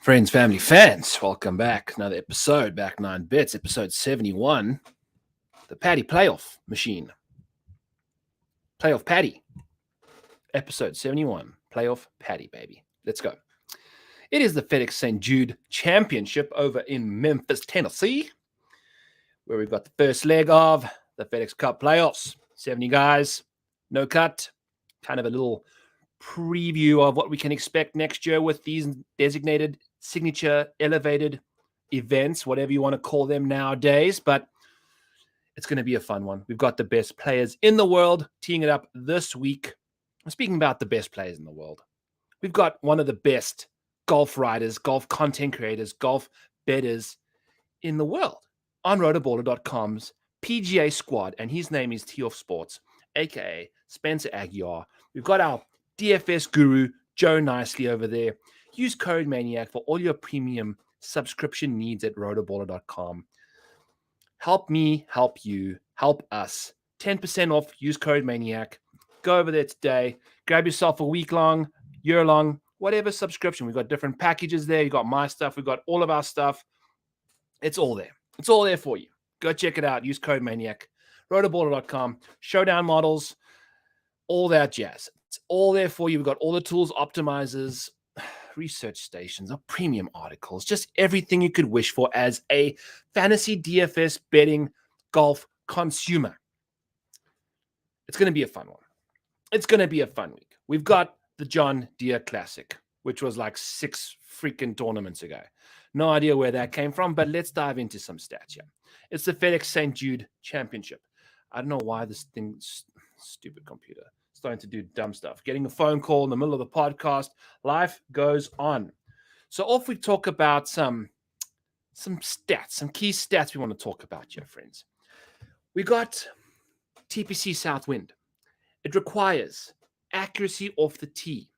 Friends, family, fans, welcome back. Another episode, back 9 bits, episode 71. The Paddy Playoff Machine. Playoff Paddy. Episode 71. Playoff Paddy, baby. Let's go. It is the FedEx St. Jude Championship over in Memphis, Tennessee, where we've got the first leg of the FedEx Cup playoffs. 70 guys, no cut. Kind of a little preview of what we can expect next year with these designated signature elevated events, whatever you want to call them nowadays, but it's going to be a fun one. We've got the best players in the world teeing it up this week. I'm speaking about the best players in the world. We've got one of the best golf writers, golf content creators, golf bettors in the world on rotoballer.com's PGA squad, and his name is Tee Off Sports, aka Spencer Aguiar. We've got our DFS guru, Joe Nicely, over there. Use code MANIAC for all your premium subscription needs at rotoballer.com. Help me, help you, help us. 10% off, use code MANIAC. Go over there today. Grab yourself a week-long, year-long, whatever subscription. We've got different packages there. You've got my stuff. We've got all of our stuff. It's all there. It's all there for you. Go check it out. Use code MANIAC. rotoballer.com. Showdown models. All that jazz. It's all there for you. We've got all the tools, optimizers, research stations, premium articles, just everything you could wish for as a fantasy DFS betting golf consumer. It's going to be a fun one. It's going to be a fun week. We've got the John Deere Classic, which was like 6 freaking tournaments ago. No idea where that came from, but let's dive into some stats here. It's the FedEx St. Jude Championship. I don't know why this thing, stupid computer, starting to do dumb stuff. Getting a phone call in the middle of the podcast. Life goes on. So off we talk about some stats, some key stats we want to talk about here, friends. We got TPC Southwind. It requires accuracy off the tee.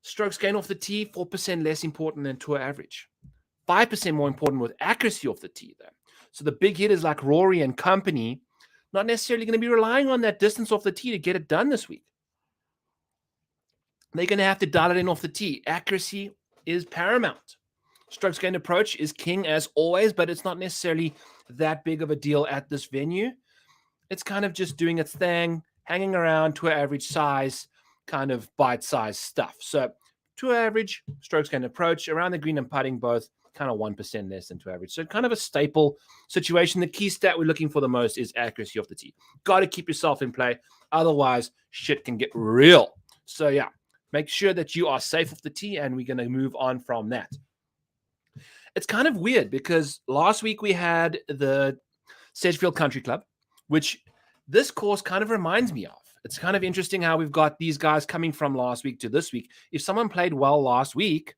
Strokes gain off the tee, 4% less important than tour average. 5% more important with accuracy off the tee, though. So the big hitters like Rory and company not necessarily going to be relying on that distance off the tee to get it done this week. They're going to have to dial it in off the tee. Accuracy is paramount. Strokes gained approach is king as always, but it's not necessarily that big of a deal at this venue. It's kind of just doing its thing, hanging around to an average size, kind of bite-sized stuff. So to average, strokes gained approach, around the green and putting both, kind of 1% less than to average. So kind of a staple situation. The key stat we're looking for the most is accuracy off the tee. Got to keep yourself in play. Otherwise, shit can get real. So yeah, make sure that you are safe off the tee, and we're going to move on from that. It's kind of weird because last week we had the Sedgefield Country Club, which this course kind of reminds me of. It's kind of interesting how we've got these guys coming from last week to this week. If someone played well last week,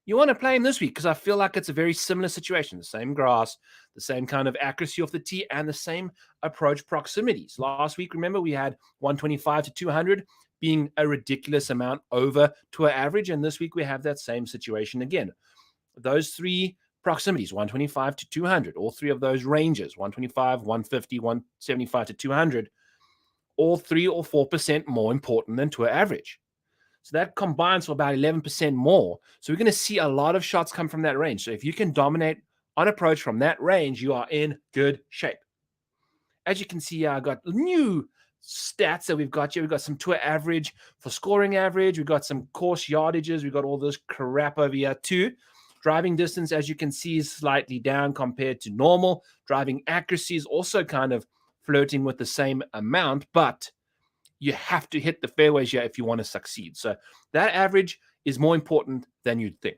you want to play him this week because I feel like it's a very similar situation. The same grass, the same kind of accuracy off the tee, and the same approach proximities. Last week, remember, we had 125 to 200 being a ridiculous amount over to our average, and this week we have that same situation again. Those 3 proximities, 125 to 200, all 3 of those ranges, 125, 150, 175 to 200, all 3 or 4% more important than to our average. So that combines for about 11% more. So we're going to see a lot of shots come from that range. So if you can dominate on approach from that range, you are in good shape. As you can see, I got new stats that we've got here. We've got some tour average for scoring average. We've got some course yardages. We've got all this crap over here too. Driving distance, as you can see, is slightly down compared to normal. Driving accuracy is also kind of flirting with the same amount, but you have to hit the fairways here if you want to succeed. So that average is more important than you'd think.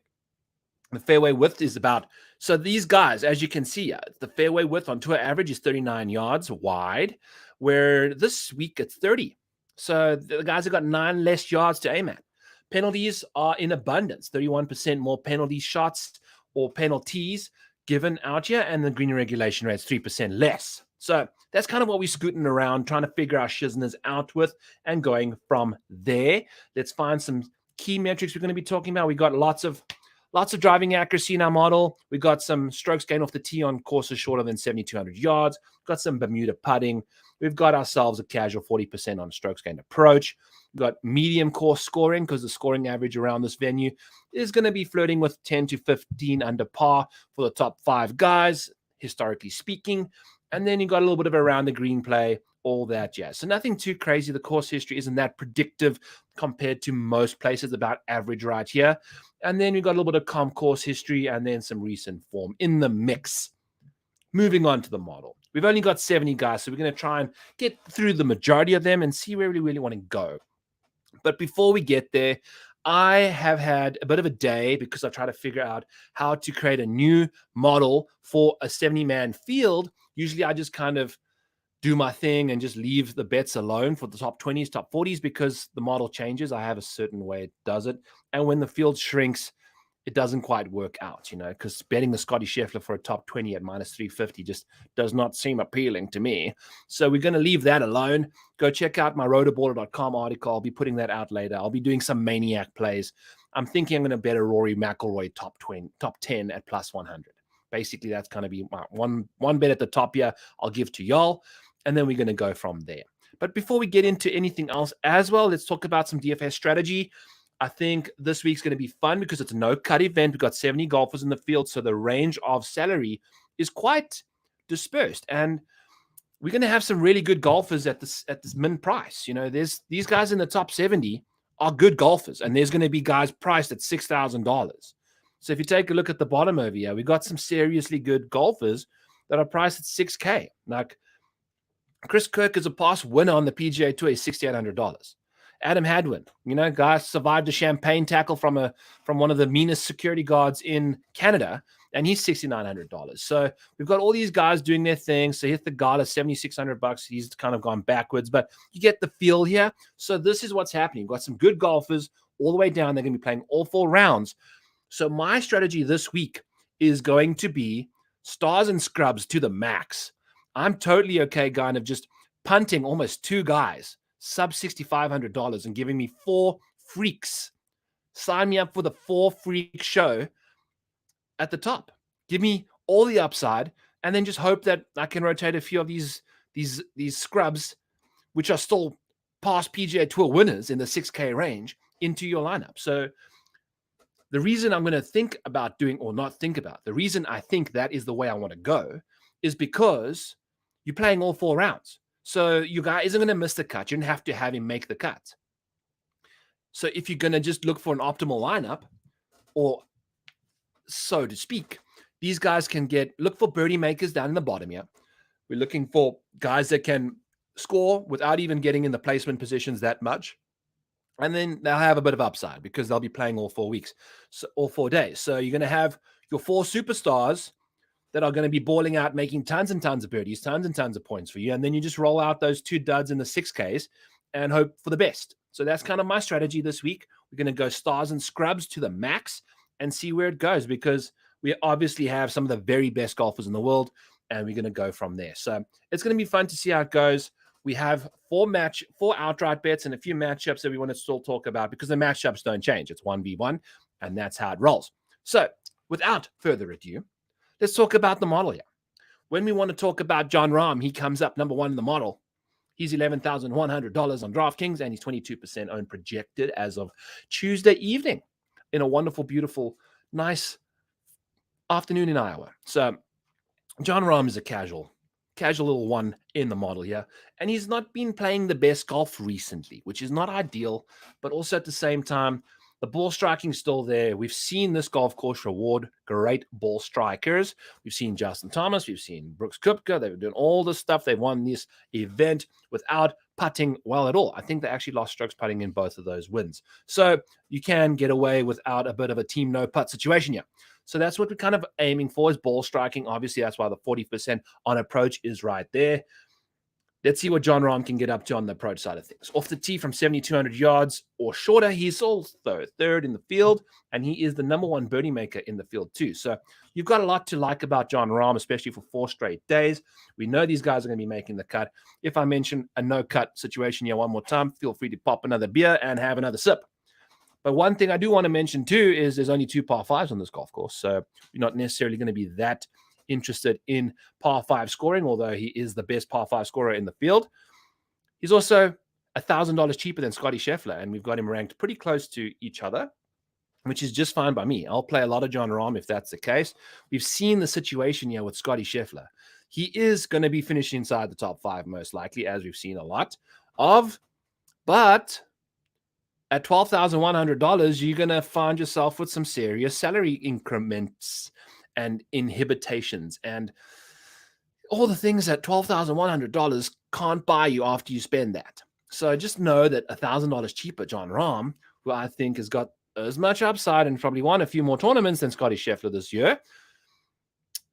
The fairway width is about, so these guys, as you can see, the fairway width on tour average is 39 yards wide, where this week it's 30. So the guys have got 9 less yards to aim at. Penalties are in abundance, 31% more penalty shots or penalties given out here, and the green regulation rate's 3% less. So that's kind of what we're scooting around, trying to figure our shizners out with and going from there. Let's find some key metrics we're going to be talking about. We got lots of driving accuracy in our model. We got some strokes gained off the tee on courses shorter than 7,200 yards. Got some Bermuda putting. we've got ourselves a casual 40% on strokes gained approach. We've got medium course scoring because the scoring average around this venue is going to be flirting with 10 to 15 under par for the top 5 guys, historically speaking. And then you got a little bit of around the green play, all that jazz. So nothing too crazy. The course history isn't that predictive compared to most places, about average right here. And then we've got a little bit of calm course history and then some recent form in the mix. Moving on to the model. We've only got 70 guys, so we're going to try and get through the majority of them and see where we really want to go. But before we get there, I have had a bit of a day because I try to figure out how to create a new model for a 70-man field. Usually I just kind of do my thing and just leave the bets alone for the top 20s, top 40s, because the model changes. I have a certain way it does it. And when the field shrinks, it doesn't quite work out, because betting the Scotty Scheffler for a top 20 at minus 350 just does not seem appealing to me. So we're going to leave that alone. Go check out my rotoballer.com article. I'll be putting that out later. I'll be doing some maniac plays. I'm thinking I'm going to bet a Rory McIlroy top 10 at plus 100. Basically, that's going to be my one bet at the top here I'll give to y'all, and then we're going to go from there. But before we get into anything else as well, let's talk about some DFS strategy. I think this week's going to be fun because it's a no-cut event. We've got 70 golfers in the field, so the range of salary is quite dispersed. And we're going to have some really good golfers at this min price. There's these guys in the top 70 are good golfers, and there's going to be guys priced at $6,000. So if you take a look at the bottom over here, we got some seriously good golfers that are priced at $6K. Like Chris Kirk is a past winner on the PGA Tour, is $6,800. Adam Hadwin, guy survived a champagne tackle from one of the meanest security guards in Canada, and he's $6,900. So we've got all these guys doing their thing. So here's the guy at $7,600. He's kind of gone backwards, but you get the feel here. So this is what's happening. We've got some good golfers all the way down. They're going to be playing all 4 rounds. So my strategy this week is going to be stars and scrubs to the max. I'm totally okay kind of just punting almost 2 guys sub $6,500 and giving me 4 freaks. Sign me up for the 4 freak show at the top. Give me all the upside, and then just hope that I can rotate a few of these scrubs, which are still past PGA Tour winners in the 6K range, into your lineup. So the reason I'm going to think about doing, or not think about, the reason I think that is the way I want to go is because you're playing all 4 rounds. So your guy isn't going to miss the cut. You don't have to have him make the cut. So if you're going to just look for an optimal lineup, or so to speak, these guys can look for birdie makers down in the bottom here. We're looking for guys that can score without even getting in the placement positions that much. And then they'll have a bit of upside because they'll be playing all 4 weeks, so all 4 days. So you're going to have your 4 superstars that are going to be balling out, making tons and tons of birdies, tons and tons of points for you. And then you just roll out those 2 duds in the 6Ks and hope for the best. So that's kind of my strategy this week. We're going to go stars and scrubs to the max and see where it goes, because we obviously have some of the very best golfers in the world, and we're going to go from there. So it's going to be fun to see how it goes. We have 4 outright bets and a few matchups that we want to still talk about, because the matchups don't change. It's 1v1, and that's how it rolls. So without further ado, let's talk about the model here. When we want to talk about Jon Rahm, he comes up number 1 in the model. He's $11,100 on DraftKings, and he's 22% owned projected as of Tuesday evening in a wonderful, beautiful, nice afternoon in Iowa. So Jon Rahm is a casual little one in the model here. And he's not been playing the best golf recently, which is not ideal, but also at the same time, the ball striking is still there. We've seen this golf course reward great ball strikers. We've seen Justin Thomas. We've seen Brooks Koepka. They've been doing all this stuff. They've won this event without putting well at all. I think they actually lost strokes putting in both of those wins. So you can get away without a bit of a team no putt situation here. So that's what we're kind of aiming for, is ball striking. Obviously, that's why the 40% on approach is right there. Let's see what Jon Rahm can get up to on the approach side of things. Off the tee from 7,200 yards or shorter, he's also third in the field, and he is the number 1 birdie maker in the field too. So you've got a lot to like about Jon Rahm, especially for 4 straight days. We know these guys are going to be making the cut. If I mention a no-cut situation here one more time, feel free to pop another beer and have another sip. But one thing I do want to mention too is there's only 2 par 5s on this golf course, so you're not necessarily going to be that interested in par 5 scoring, although he is the best par 5 scorer in the field. He's also $1,000 cheaper than Scotty Scheffler, and we've got him ranked pretty close to each other, which is just fine by me. I'll play a lot of Jon Rahm if that's the case. We've seen the situation here with Scotty Scheffler. He is going to be finishing inside the top 5 most likely, as we've seen a lot of. But at $12,100, you're going to find yourself with some serious salary increments and inhibitations and all the things that $12,100 can't buy you after you spend that. So just know that $1,000 cheaper Jon Rahm, who I think has got as much upside and probably won a few more tournaments than Scotty Scheffler this year,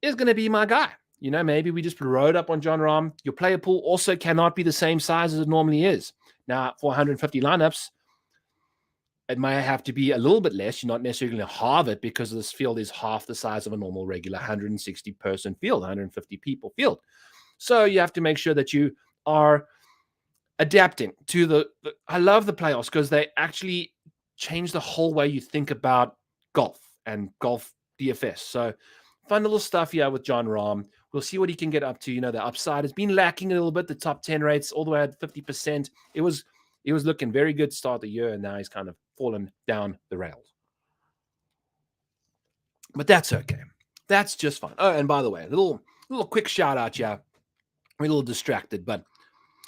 is going to be my guy. You know, maybe we just rode up on Jon Rahm. Your player pool also cannot be the same size as it normally is. Now, for 150 lineups, it might have to be a little bit less. You're not necessarily going to halve it because this field is half the size of a normal regular 160-person field, 150 people field. So you have to make sure that you are adapting to the I love the playoffs because they actually change the whole way you think about golf and golf DFS. So fun little stuff here with Jon Rahm. We'll see what he can get up to. You know, the upside has been lacking a little bit. The top 10 rates all the way at 50%. It was looking very good to start the year, and now he's kind of fallen down the rails. But that's okay. That's just fine. Oh, and by the way, a little quick shout out, yeah. We're a little distracted, but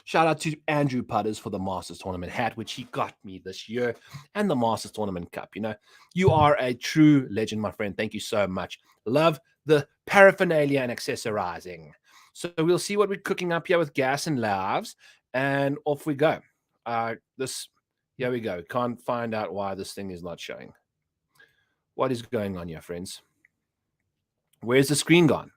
shout out to Andrew Putters for the Masters Tournament hat, which he got me this year, and the Masters Tournament Cup. You know, you are a true legend, my friend. Thank you so much. Love the paraphernalia and accessorizing. So we'll see what we're cooking up here with Gas and Lives, and off we go. Here we go. Can't find out why this thing is not showing. What is going on here, friends? Where's the screen gone?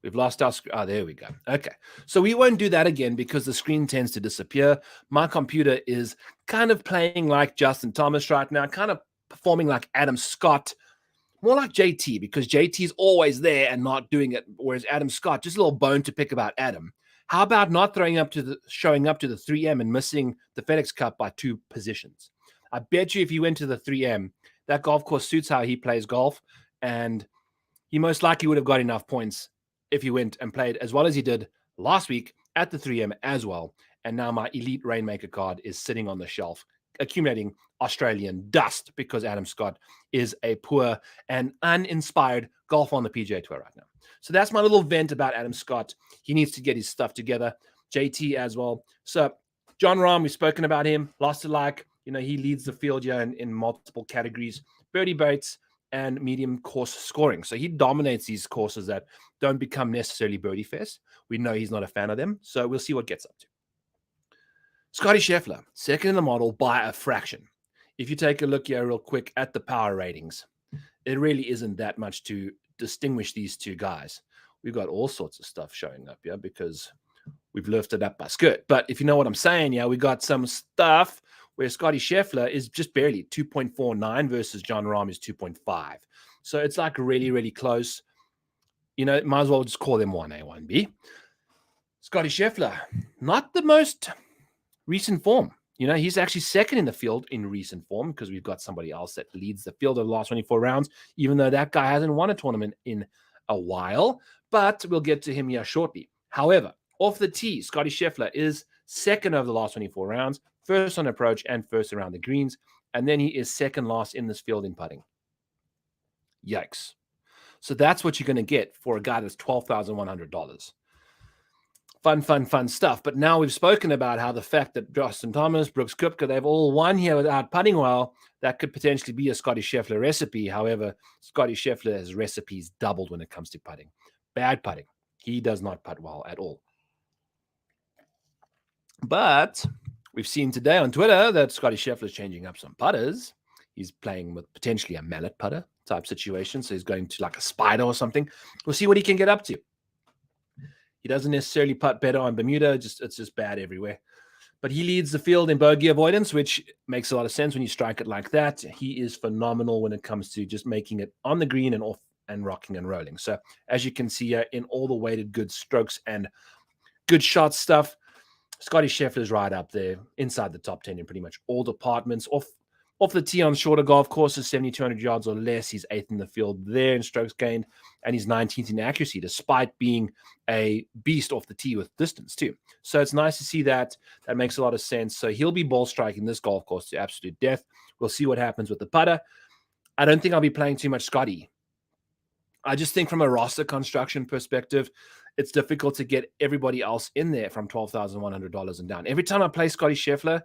We've lost our screen. Oh, there we go. Okay. So we won't do that again because the screen tends to disappear. My computer is kind of playing like Justin Thomas right now, kind of performing like Adam Scott, more like JT, because JT is always there and not doing it, whereas Adam Scott, just a little bone to pick about Adam. How about not showing up to the 3M and missing the FedEx Cup by 2 positions? I bet you if he went to the 3M, that golf course suits how he plays golf, and he most likely would have got enough points if he went and played as well as he did last week at the 3M as well. And now my Elite Rainmaker card is sitting on the shelf, accumulating Australian dust because Adam Scott is a poor and uninspired golf on the PGA Tour right now. So that's my little vent about Adam Scott. He needs to get his stuff together. JT as well. So Jon Rahm, we've spoken about him. Lost to like, you know, he leads the field here in multiple categories. Birdie Bates and medium course scoring. So he dominates these courses that don't become necessarily birdie fest. We know he's not a fan of them. So we'll see what gets up to. Scotty Scheffler, second in the model by a fraction. If you take a look here real quick at the power ratings, it really isn't that much to distinguish these two guys. We've got all sorts of stuff showing up here because we've lifted up our skirt. But if you know what I'm saying, yeah, we got some stuff where Scotty Scheffler is just barely 2.49 versus Jon Rahm is 2.5. So it's like really, really close. You know, might as well just call them 1A, 1B. Scotty Scheffler, not the most recent form. You know, he's actually second in the field in recent form because we've got somebody else that leads the field of the last 24 rounds, even though that guy hasn't won a tournament in a while. But we'll get to him here shortly. However, off the tee, Scotty Scheffler is second over the last 24 rounds, first on approach and first around the greens. And then he is second last in this field in putting. Yikes. So that's what you're going to get for a guy that's $12,100. Fun stuff. But now we've spoken about how the fact that Justin Thomas, Brooks Koepka, they've all won here without putting well, that could potentially be a Scotty Scheffler recipe. However, Scotty Scheffler's recipes doubled when it comes to putting. Bad putting. He does not putt well at all. But we've seen today on Twitter that Scotty Scheffler is changing up some putters. He's playing with potentially a mallet putter type situation. So he's going to like a spider or something. We'll see what he can get up to. He doesn't necessarily putt better on Bermuda. It's just bad everywhere. But he leads the field in bogey avoidance, which makes a lot of sense when you strike it like that. He is phenomenal when it comes to just making it on the green and off and rocking and rolling. So as you can see here, in all the weighted good strokes and good shot stuff, Scotty Scheffler is right up there inside the top 10 in pretty much all departments. Off Off the tee on shorter golf courses, 7,200 yards or less, he's 8th in the field there in strokes gained, and he's 19th in accuracy, despite being a beast off the tee with distance too. So it's nice to see that. That makes a lot of sense. So he'll be ball striking this golf course to absolute death. We'll see what happens with the putter. I don't think I'll be playing too much Scotty. I just think from a roster construction perspective, it's difficult to get everybody else in there from $12,100 and down. Every time I play Scotty Scheffler,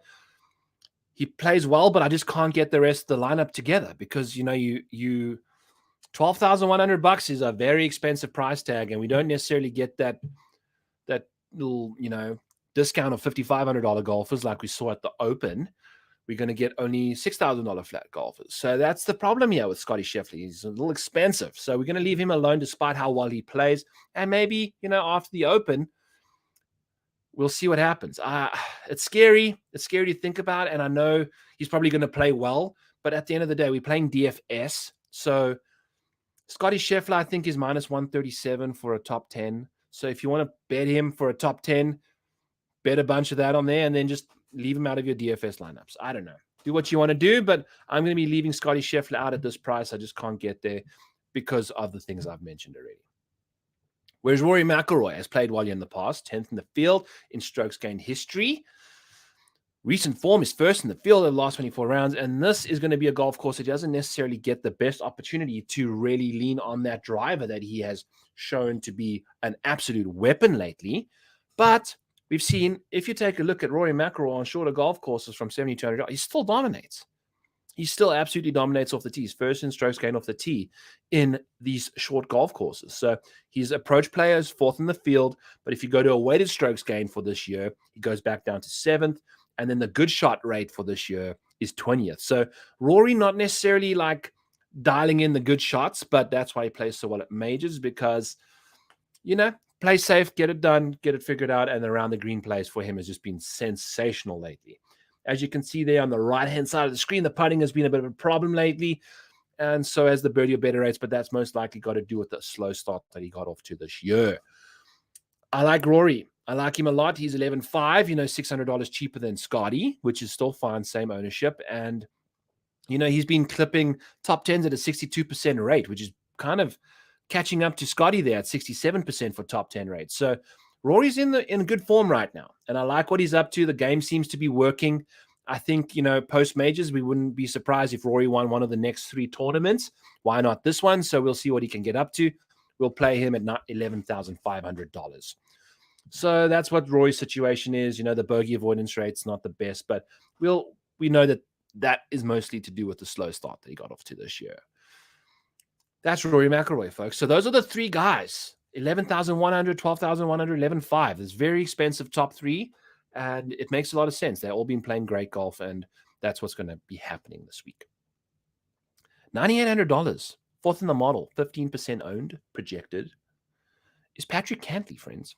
he plays well, but I just can't get the rest of the lineup together because, you know, you $12,100 is a very expensive price tag, and we don't necessarily get that little, you know, discount of $5,500 golfers like we saw at the Open. We're going to get only $6,000 flat golfers. So that's the problem here with Scotty Scheffler. He's a little expensive. So we're going to leave him alone despite how well he plays. And maybe, you know, after the Open, we'll see what happens. It's scary. It's scary to think about. And I know he's probably going to play well. But at the end of the day, we're playing DFS. So Scotty Scheffler, I think, is minus 137 for a top 10. So if you want to bet him for a top 10, bet a bunch of that on there and then just leave him out of your DFS lineups. I don't know. Do what you want to do, but I'm going to be leaving Scotty Scheffler out at this price. I just can't get there because of the things I've mentioned already. Whereas Rory McIlroy has played well in the past, 10th in the field in strokes gained history. Recent form is first in the field of the last 24 rounds, and this is going to be a golf course that doesn't necessarily get the best opportunity to really lean on that driver that he has shown to be an absolute weapon lately. But we've seen, if you take a look at Rory McIlroy on shorter golf courses from 7,200 yards, he still dominates. He still absolutely dominates off the tee. He's first in strokes gained off the tee in these short golf courses. So his approach player is 4th in the field. But if you go to a weighted strokes gain for this year, he goes back down to 7th. And then the good shot rate for this year is 20th. So Rory not necessarily like dialing in the good shots, but that's why he plays so well at majors because, you know, play safe, get it done, get it figured out, and around the green plays for him has just been sensational lately. As you can see there on the right-hand side of the screen, the putting has been a bit of a problem lately, and so has the birdie or better rates, but that's most likely got to do with the slow start that he got off to this year. I like Rory. I like him a lot. He's 11.5, you know, $600 cheaper than Scotty, which is still fine, same ownership, and, you know, he's been clipping top 10s at a 62% rate, which is kind of catching up to Scotty there at 67% for top 10 rates. So Rory's in good form right now, and I like what he's up to. The game seems to be working. I think, you know, post majors, we wouldn't be surprised if Rory won one of the next 3 tournaments. Why not this one? So we'll see what he can get up to. We'll play him at $11,500. So that's what Rory's situation is. You know, the bogey avoidance rate's not the best, but we know that is mostly to do with the slow start that he got off to this year. That's Rory McIlroy, folks. So those are the 3 guys. 11,100, 12,100, 11,500. It's very expensive top 3, and it makes a lot of sense. They've all been playing great golf, and that's what's going to be happening this week. $9,800, 4th in the model, 15% owned, projected, is Patrick Cantlay, friends.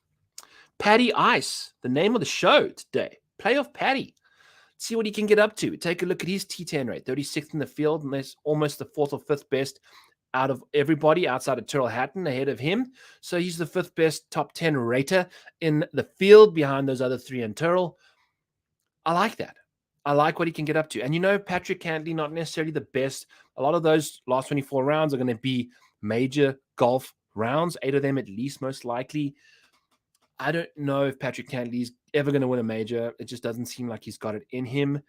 Paddy Ice, the name of the show today. Playoff Paddy. See what he can get up to. Take a look at his T10 rate, 36th in the field, and that's almost the 4th or 5th best out of everybody outside of Tyrrell Hatton ahead of him. So he's the 5th best top 10 rater in the field behind those other 3 and Tyrrell. I like that. I like what he can get up to. And, you know, Patrick Cantlay, not necessarily the best. A lot of those last 24 rounds are going to be major golf rounds, 8 of them at least, most likely. I don't know if Patrick Cantlay's ever going to win a major. It just doesn't seem like he's got it in him.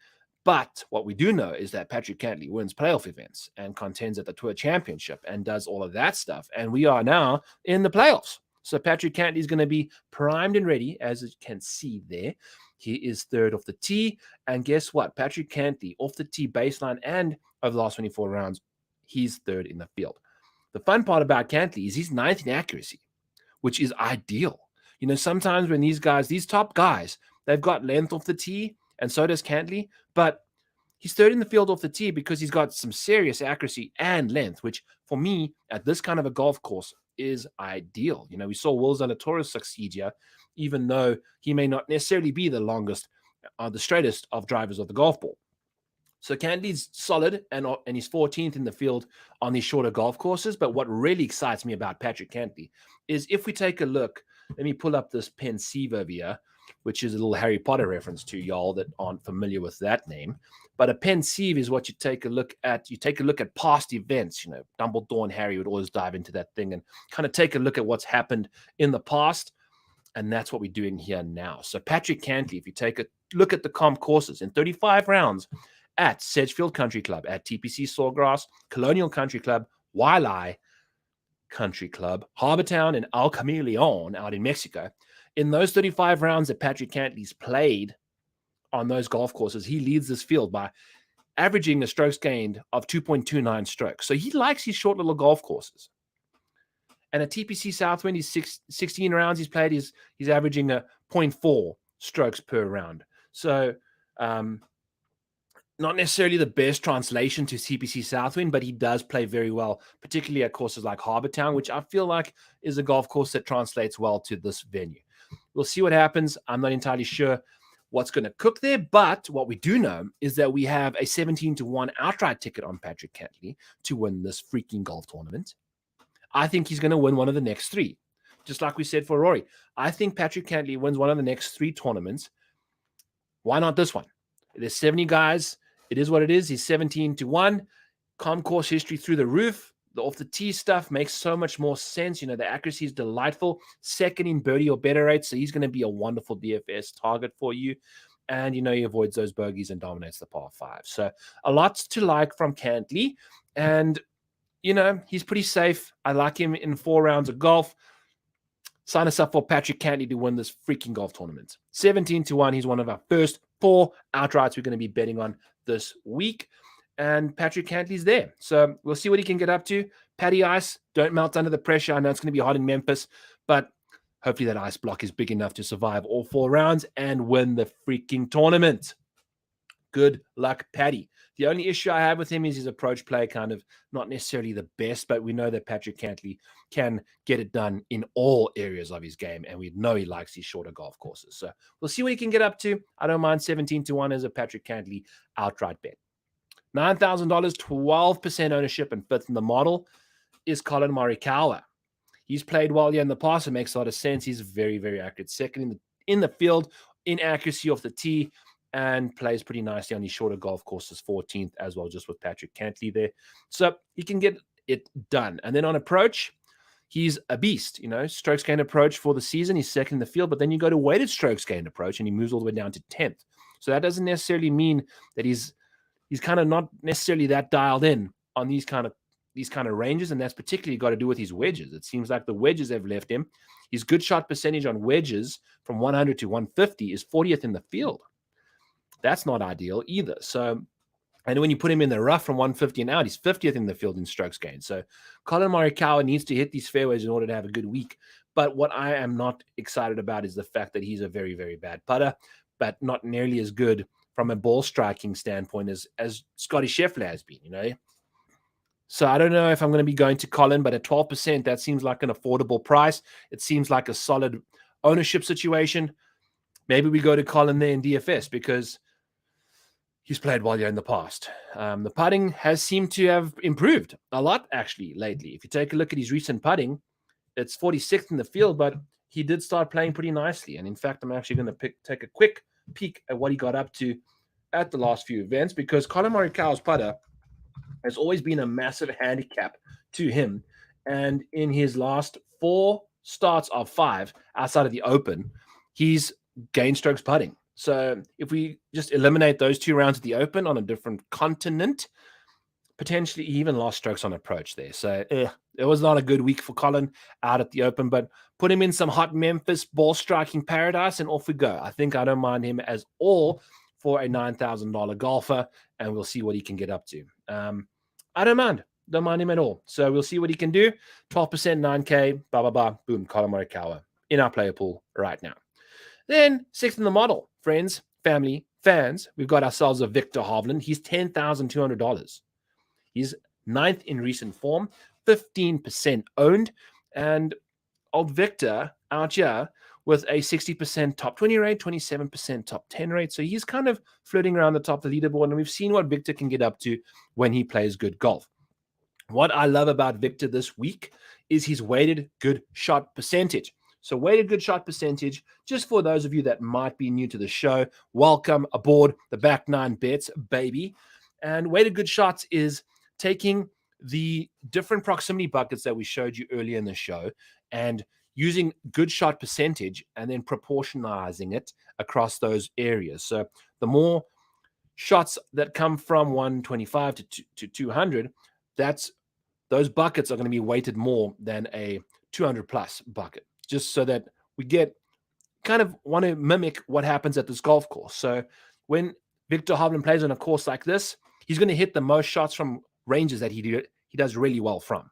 But what we do know is that Patrick Cantlay wins playoff events and contends at the Tour Championship and does all of that stuff. And we are now in the playoffs. So Patrick Cantlay is going to be primed and ready, as you can see there. He is 3rd off the tee. And guess what? Patrick Cantlay off the tee baseline and over the last 24 rounds, he's 3rd in the field. The fun part about Cantlay is he's 9th in accuracy, which is ideal. You know, sometimes when these top guys, they've got length off the tee, and so does Cantlay, but he's 3rd in the field off the tee because he's got some serious accuracy and length, which for me, at this kind of a golf course, is ideal. You know, we saw Will Zalatoris succeed here, even though he may not necessarily be the longest, the straightest of drivers of the golf ball. So Cantlay's solid, and he's 14th in the field on these shorter golf courses. But what really excites me about Patrick Cantlay is if we take a look, let me pull up this Pensieve over here. which is a little Harry Potter reference to y'all that aren't familiar with that name. But a pensieve is what you take a look at. You take a look at past events. You know, Dumbledore and Harry would always dive into that thing and kind of take a look at what's happened in the past. And that's what we're doing here now. So Patrick Cantley, if you take a look at the comp courses in 35 rounds at Sedgefield Country Club, at TPC Sawgrass, Colonial Country Club, Waialae Country Club, Harbortown, and El Camaleon out in Mexico. In those 35 rounds that Patrick Cantley's played on those golf courses, he leads this field by averaging a strokes gained of 2.29 strokes. So he likes his short little golf courses. And at TPC Southwind, he's 16 rounds he's played, he's averaging a 0.4 strokes per round. So not necessarily the best translation to TPC Southwind, but he does play very well, particularly at courses like Harbortown, which I feel like is a golf course that translates well to this venue. We'll see what happens. I'm not entirely sure what's going to cook there, but what we do know is that we have a 17-1 outright ticket on Patrick Cantley to win this freaking golf tournament. I think he's going to win one of the next three. Just like we said for Rory. I think Patrick Cantley wins one of the next three tournaments. Why not this one? There's 70 guys. It is what it is. He's 17-1. Com course history through the roof. The off the tee stuff makes so much more sense. You know, the accuracy is delightful. Second in birdie or better rate. So he's going to be a wonderful DFS target for you. And, you know, he avoids those bogeys and dominates the par five. So a lot to like from Cantley. And, you know, he's pretty safe. I like him in 4 rounds of golf. Sign us up for Patrick Cantley to win this freaking golf tournament. 17-1. He's one of our first 4 outrights we're going to be betting on this week. And Patrick Cantley's there. So we'll see what he can get up to. Paddy ice, don't melt under the pressure. I know it's going to be hot in Memphis, but hopefully that ice block is big enough to survive all 4 rounds and win the freaking tournament. Good luck, Paddy. The only issue I have with him is his approach play, kind of not necessarily the best, but we know that Patrick Cantley can get it done in all areas of his game, and we know he likes these shorter golf courses. So we'll see what he can get up to. I don't mind 17-1 as a Patrick Cantley outright bet. $9,000, 12% ownership, and 5th in the model is Colin Morikawa. He's played well here in the past. It makes a lot of sense. He's very, very accurate. Second in the field in accuracy off the tee, and plays pretty nicely on these shorter golf courses, 14th as well, just with Patrick Cantley there. So he can get it done. And then on approach, he's a beast. You know, strokes gained approach for the season, he's second in the field, but then you go to weighted strokes gained approach and he moves all the way down to 10th. So that doesn't necessarily mean that he's kind of not necessarily that dialed in on these kind of ranges, and that's particularly got to do with his wedges. It seems like the wedges have left him. His good shot percentage on wedges from 100 to 150 is 40th in the field. That's not ideal either. So, and when you put him in the rough from 150 and out, he's 50th in the field in strokes gained. So Colin Morikawa needs to hit these fairways in order to have a good week. But what I am not excited about is the fact that he's a very, very bad putter, but not nearly as good from a ball striking standpoint as Scotty Scheffler has been, you know. So I don't know if I'm going to be going to Colin, but at 12%, that seems like an affordable price. It seems like a solid ownership situation. Maybe we go to Colin there in DFS because he's played well here in the past. The putting has seemed to have improved a lot, actually, lately. If you take a look at his recent putting, it's 46th in the field, but he did start playing pretty nicely. And in fact, I'm actually going to take a quick peek at what he got up to at the last few events, because Colin Morikawa's putter has always been a massive handicap to him. And in his last 4 starts of 5 outside of the Open, he's gained strokes putting. So if we just eliminate those 2 rounds at the Open on a different continent, potentially he even lost strokes on approach there. So it was not a good week for Colin out at the Open, but put him in some hot Memphis ball striking paradise and off we go. I think I don't mind him as all for a $9,000 golfer, and we'll see what he can get up to. I don't mind him at all. So we'll see what he can do. 12%, 9K, boom, Colin Morikawa in our player pool right now. Then 6th in the model, friends, family, fans, we've got ourselves a Victor Hovland. He's $10,200. He's 9th in recent form, 15% owned, and old Victor out here with a 60% top 20 rate, 27% top 10 rate. So he's kind of flirting around the top of the leaderboard, and we've seen what Victor can get up to when he plays good golf. What I love about Victor this week is his weighted good shot percentage. So weighted good shot percentage, just for those of you that might be new to the show, welcome aboard the back nine bets, baby. And weighted good shots is taking the different proximity buckets that we showed you earlier in the show and using good shot percentage and then proportionalizing it across those areas. So the more shots that come from 125 to 200, those buckets are going to be weighted more than a 200 plus bucket, just so that we kind of want to mimic what happens at this golf course. So when Victor Hovland plays on a course like this, he's going to hit the most shots from ranges that he does really well from.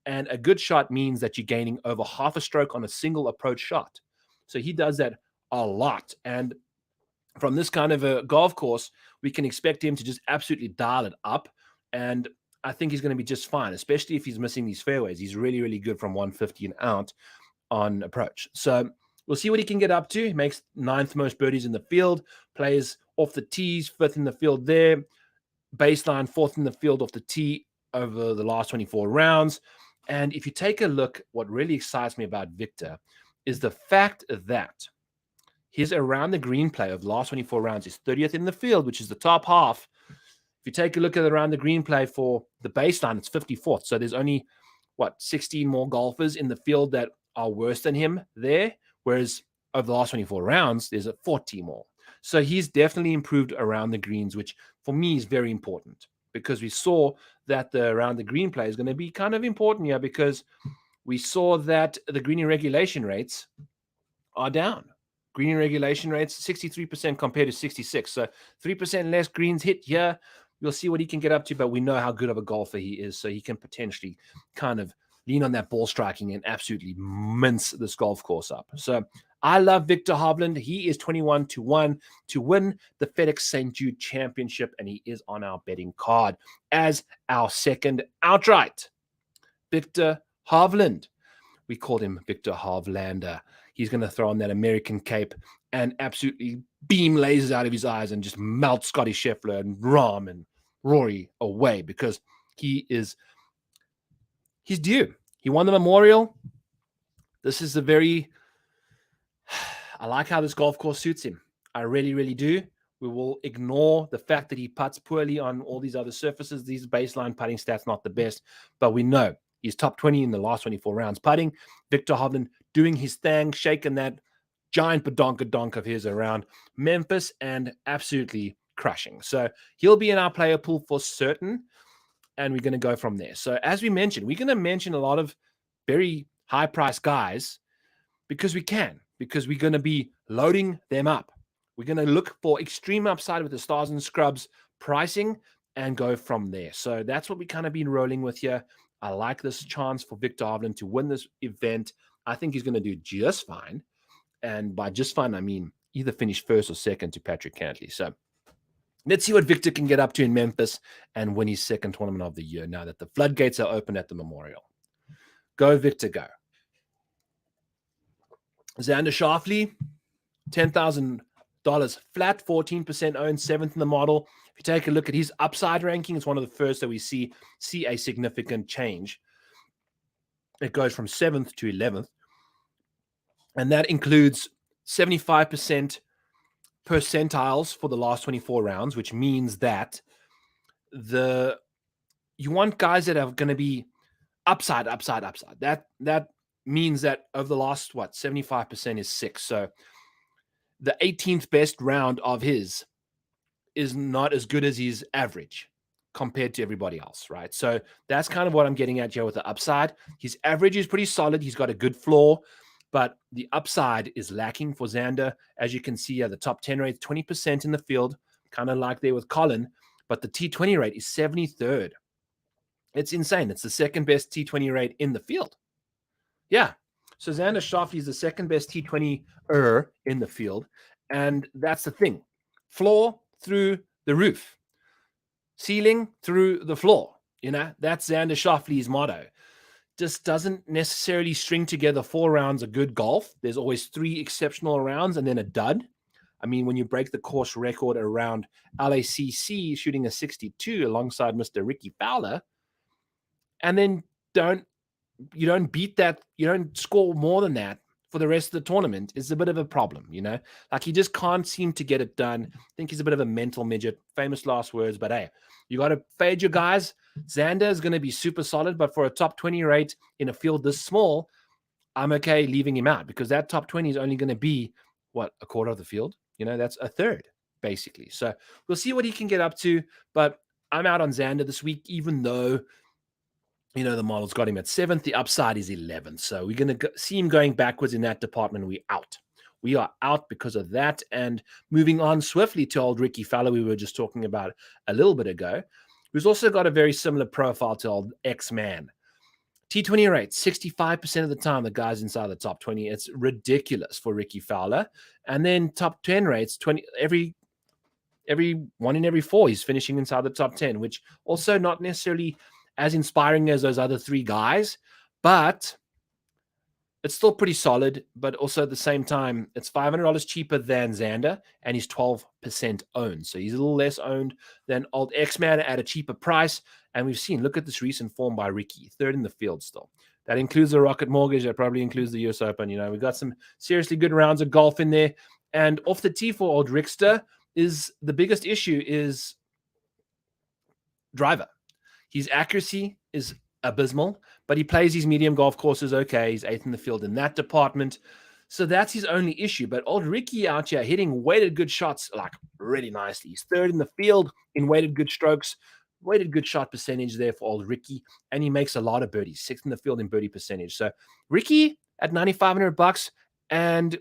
And a good shot means that you're gaining over half a stroke on a single approach shot. So he does that a lot. And from this kind of a golf course, we can expect him to just absolutely dial it up. And I think he's going to be just fine, especially if he's missing these fairways. He's really, really good from 150 and out on approach. So we'll see what he can get up to. He makes 9th most birdies in the field, plays off the tees, 5th in the field there, baseline 4th in the field off the tee over the last 24 rounds. And if you take a look, what really excites me about Victor is the fact that his around the green play of the last 24 rounds is 30th in the field, which is the top half. If you take a look at around the green play for the baseline, it's 54th. So there's only, 16 more golfers in the field that are worse than him there, whereas over the last 24 rounds, there's 40 more. So he's definitely improved around the greens, which for me is very important because we saw that the around the green play is going to be kind of important here because we saw that the greening regulation rates are down. Greening regulation rates, 63% compared to 66. So 3% less greens hit here. We'll see what he can get up to, but we know how good of a golfer he is. So he can potentially kind of lean on that ball striking and absolutely mince this golf course up. So I love Victor Hovland. He is 21-1 to win the FedEx St. Jude Championship, and he is on our betting card as our second outright. Victor Hovland. We called him Victor Hovlander. He's going to throw on that American cape and absolutely beam lasers out of his eyes and just melt Scotty Scheffler and Rahm and Rory away because he's due. He won the Memorial. This is I like how this golf course suits him. I really, really do. We will ignore the fact that he putts poorly on all these other surfaces. These baseline putting stats not the best, but we know he's top 20 in the last 24 rounds putting. Victor Hovland doing his thing, shaking that giant badonka-donk of his around Memphis and absolutely crushing. So he'll be in our player pool for certain, and we're going to go from there. So as we mentioned, we're going to mention a lot of very high-priced guys because we're going to be loading them up. We're going to look for extreme upside with the stars and scrubs pricing and go from there. So that's what we kind of been rolling with here. I like this chance for Victor Hovland to win this event. I think he's going to do just fine. And by just fine, I mean either finish first or second to Patrick Cantley. So let's see what Victor can get up to in Memphis and win his second tournament of the year now that the floodgates are open at the Memorial. Go, Victor, go. Xander Schauffele, $10,000 flat, 14% owned, 7th in the model. If you take a look at his upside ranking, it's one of the first that we see a significant change. It goes from 7th to 11th. And that includes 75% percentiles for the last 24 rounds, which means that you want guys that are going to be upside. That means that over the last, 75% is 6. So the 18th best round of his is not as good as his average compared to everybody else, right? So that's kind of what I'm getting at here with the upside. His average is pretty solid. He's got a good floor, but the upside is lacking for Xander. As you can see here, the top 10 rate, 20% in the field, kind of like there with Colin, but the T20 rate is 73rd. It's insane. It's the second best T20 rate in the field. Yeah. So Xander Schauffele is the second best T20-er in the field. And that's the thing. Floor through the roof. Ceiling through the floor. That's Xander Schauffele's motto. Just doesn't necessarily string together 4 rounds of good golf. There's always 3 exceptional rounds and then a dud. I mean, when you break the course record around LACC shooting a 62 alongside Mr. Ricky Fowler, and then you don't beat that, you don't score more than that for the rest of the tournament is a bit of a problem, Like he just can't seem to get it done. I think he's a bit of a mental midget. Famous last words, but hey, you got to fade your guys. Xander is going to be super solid, but for a top 20 rate in a field this small, I'm okay leaving him out because that top 20 is only going to be, a quarter of the field? That's a third, basically. So we'll see what he can get up to, but I'm out on Xander this week, even though the model's got him at 7th. The upside is 11th. So we're going to see him going backwards in that department. We're out. We are out because of that. And moving on swiftly to old Ricky Fowler, we were just talking about a little bit ago, who's also got a very similar profile to old X-Man. T20 rate, 65% of the time, the guy's inside the top 20. It's ridiculous for Ricky Fowler. And then top 10 rates, every 1 in every 4, he's finishing inside the top 10, which also not necessarily as inspiring as those other 3 guys, but it's still pretty solid. But also at the same time, it's $500 cheaper than Xander, and he's 12% owned. So he's a little less owned than old X-Man at a cheaper price. And we've seen, look at this recent form by Ricky, 3rd in the field still. That includes the Rocket Mortgage. That probably includes the US Open. We've got some seriously good rounds of golf in there. And off the tee for old Rickster is the biggest issue is driver. His accuracy is abysmal, but he plays his medium golf courses okay. He's 8th in the field in that department. So that's his only issue. But old Ricky out here hitting weighted good shots like really nicely. He's 3rd in the field in weighted good strokes, weighted good shot percentage there for old Ricky. And he makes a lot of birdies, 6th in the field in birdie percentage. So Ricky at $9,500 and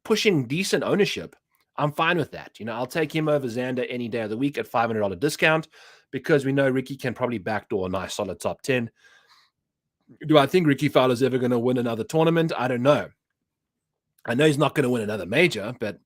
pushing decent ownership, I'm fine with that. I'll take him over Xander any day of the week at $500 discount because we know Ricky can probably backdoor a nice solid top 10. Do I think Ricky Fowler's ever going to win another tournament? I don't know. I know he's not going to win another major, but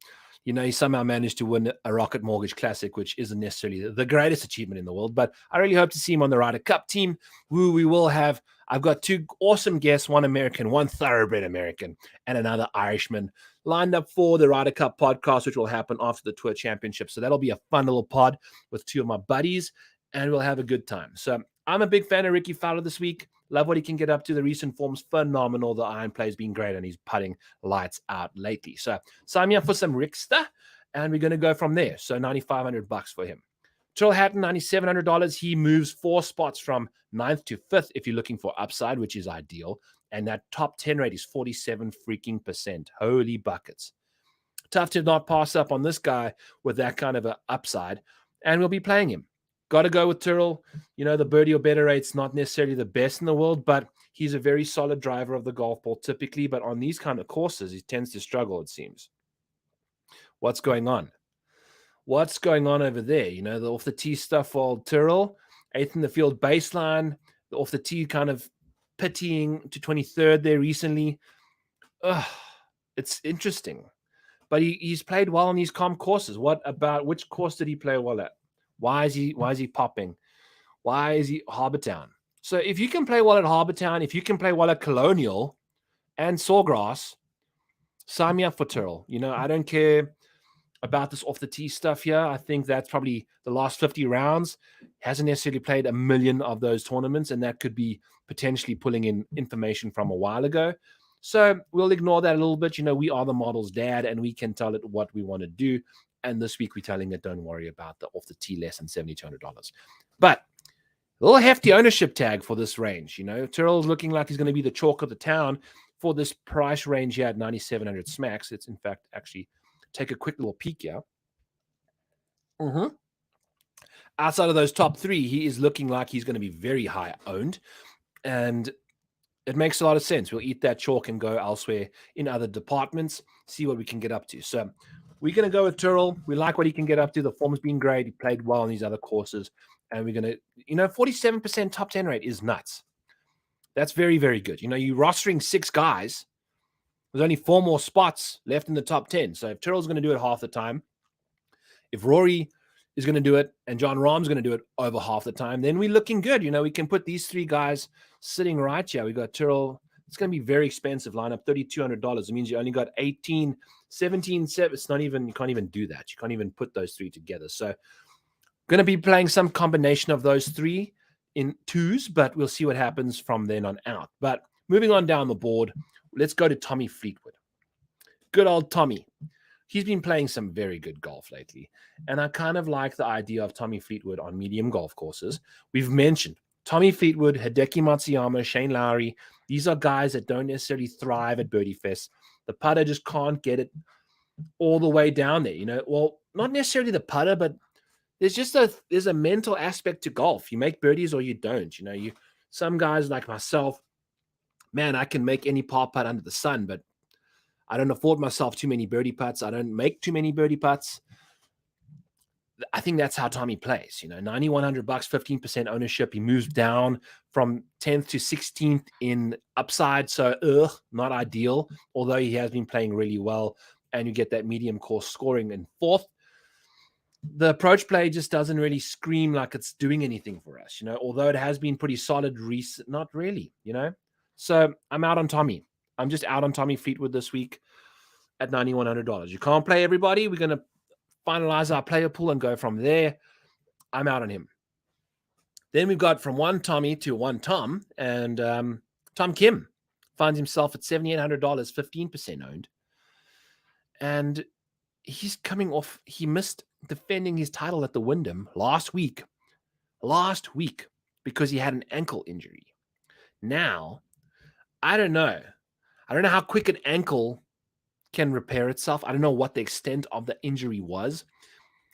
he somehow managed to win a Rocket Mortgage Classic, which isn't necessarily the greatest achievement in the world. But I really hope to see him on the Ryder Cup team, who we will have. I've got 2 awesome guests, one American, one thoroughbred American, and another Irishman lined up for the Ryder Cup podcast, which will happen after the Tour Championship. So that'll be a fun little pod with 2 of my buddies, and we'll have a good time. So I'm a big fan of Ricky Fowler this week. Love what he can get up to. The recent form's phenomenal. The iron play's been great, and he's putting lights out lately. So sign me up for some Rickster, and we're going to go from there. So $9,500 for him. Tyrrell Hatton, $9,700. He moves 4 spots from 9th to 5th if you're looking for upside, which is ideal. And that top 10 rate is 47%. Holy buckets. Tough to not pass up on this guy with that kind of an upside. And we'll be playing him. Got to go with Tyrrell. The birdie or better rate's not necessarily the best in the world, but he's a very solid driver of the golf ball typically. But on these kind of courses, he tends to struggle, it seems. What's going on? What's going on over there? The off the tee stuff for old Tyrrell, 8th in the field baseline, the off the tee kind of pitying to 23rd there recently. It's interesting. But he's played well on these comp courses. Which course did he play well at? Why is he popping? Why is he Harbour Town? So if you can play well at Harbour Town, if you can play well at Colonial and Sawgrass, sign me up for Tyrrell. I don't care about this off the tee stuff here. I think that's probably the last 50 rounds. Hasn't necessarily played a million of those tournaments, and that could be potentially pulling in information from a while ago. So we'll ignore that a little bit. We are the model's dad, and we can tell it what we want to do. And this week we're telling it, don't worry about the off the tee less than $7,200. But a little hefty ownership tag for this range. Tyrrell's looking like he's going to be the chalk of the town for this price range here at 9,700 smacks. It's in fact actually take a quick little peek here. Outside of those top 3, he is looking like he's going to be very high owned. And it makes a lot of sense. We'll eat that chalk and go elsewhere in other departments, see what we can get up to. So we're going to go with Tyrrell. We like what he can get up to. The form's been great. He played well on these other courses. And we're going to, 47% top 10 rate is nuts. That's very, very good. You're rostering 6 guys. There's only 4 more spots left in the top 10. So if Tyrrell's going to do it half the time, if Rory is going to do it and John Rahm's going to do it over half the time, then we're looking good. We can put these 3 guys sitting right here. We got Tyrrell. It's going to be very expensive lineup, $3,200. It means you only got 18, 17, 7. It's not even, you can't even do that. You can't even put those 3 together. So going to be playing some combination of those 3 in 2s, but we'll see what happens from then on out. But moving on down the board, let's go to Tommy Fleetwood. Good old Tommy. He's been playing some very good golf lately. And I kind of like the idea of Tommy Fleetwood on medium golf courses. We've mentioned Tommy Fleetwood, Hideki Matsuyama, Shane Lowry. These are guys that don't necessarily thrive at Birdie Fest. The putter just can't get it all the way down there. Well, not necessarily the putter, but there's a mental aspect to golf. You make birdies or you don't. Some guys like myself, man, I can make any par putt under the sun, but I don't afford myself too many birdie putts. I don't make too many birdie putts. I think that's how Tommy plays. $9,100, 15% ownership. He moves down from 10th to 16th in upside. So, not ideal, although he has been playing really well. And you get that medium course scoring in 4th. The approach play just doesn't really scream like it's doing anything for us, although it has been pretty solid recent, not really, So I'm out on Tommy. I'm just out on Tommy Fleetwood this week at $9,100. You can't play everybody. We're going to finalize our player pool and go from there. I'm out on him. Then we've got from one Tommy to one Tom, and Tom Kim finds himself at $7,800, 15% owned. And he's coming off, he missed defending his title at the Wyndham last week because he had an ankle injury. Now, I don't know how quick an ankle can repair itself. I don't know what the extent of the injury was,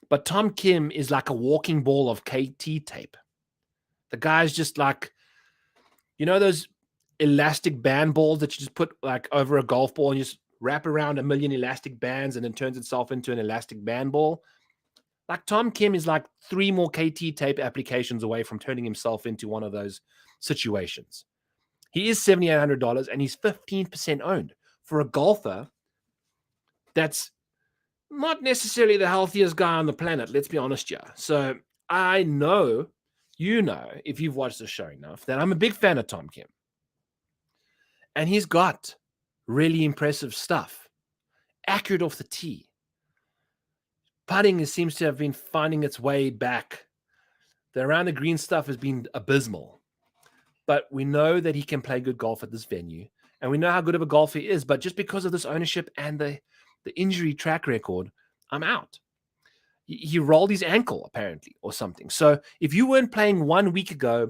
but Tom Kim is like a walking ball of KT tape. The guy's just like, those elastic band balls that you just put like over a golf ball and you just wrap around a million elastic bands and then turns itself into an elastic band ball. Like Tom Kim is like 3 more KT tape applications away from turning himself into one of those situations. He is $7,800 and he's 15% owned for a golfer that's not necessarily the healthiest guy on the planet. Let's be honest here. So I know, if you've watched the show enough, that I'm a big fan of Tom Kim. And he's got really impressive stuff. Accurate off the tee. Putting seems to have been finding its way back. The around the green stuff has been abysmal. But we know that he can play good golf at this venue. And we know how good of a golfer he is. But just because of this ownership and the injury track record, I'm out. He rolled his ankle, apparently, or something. So if you weren't playing 1 week ago,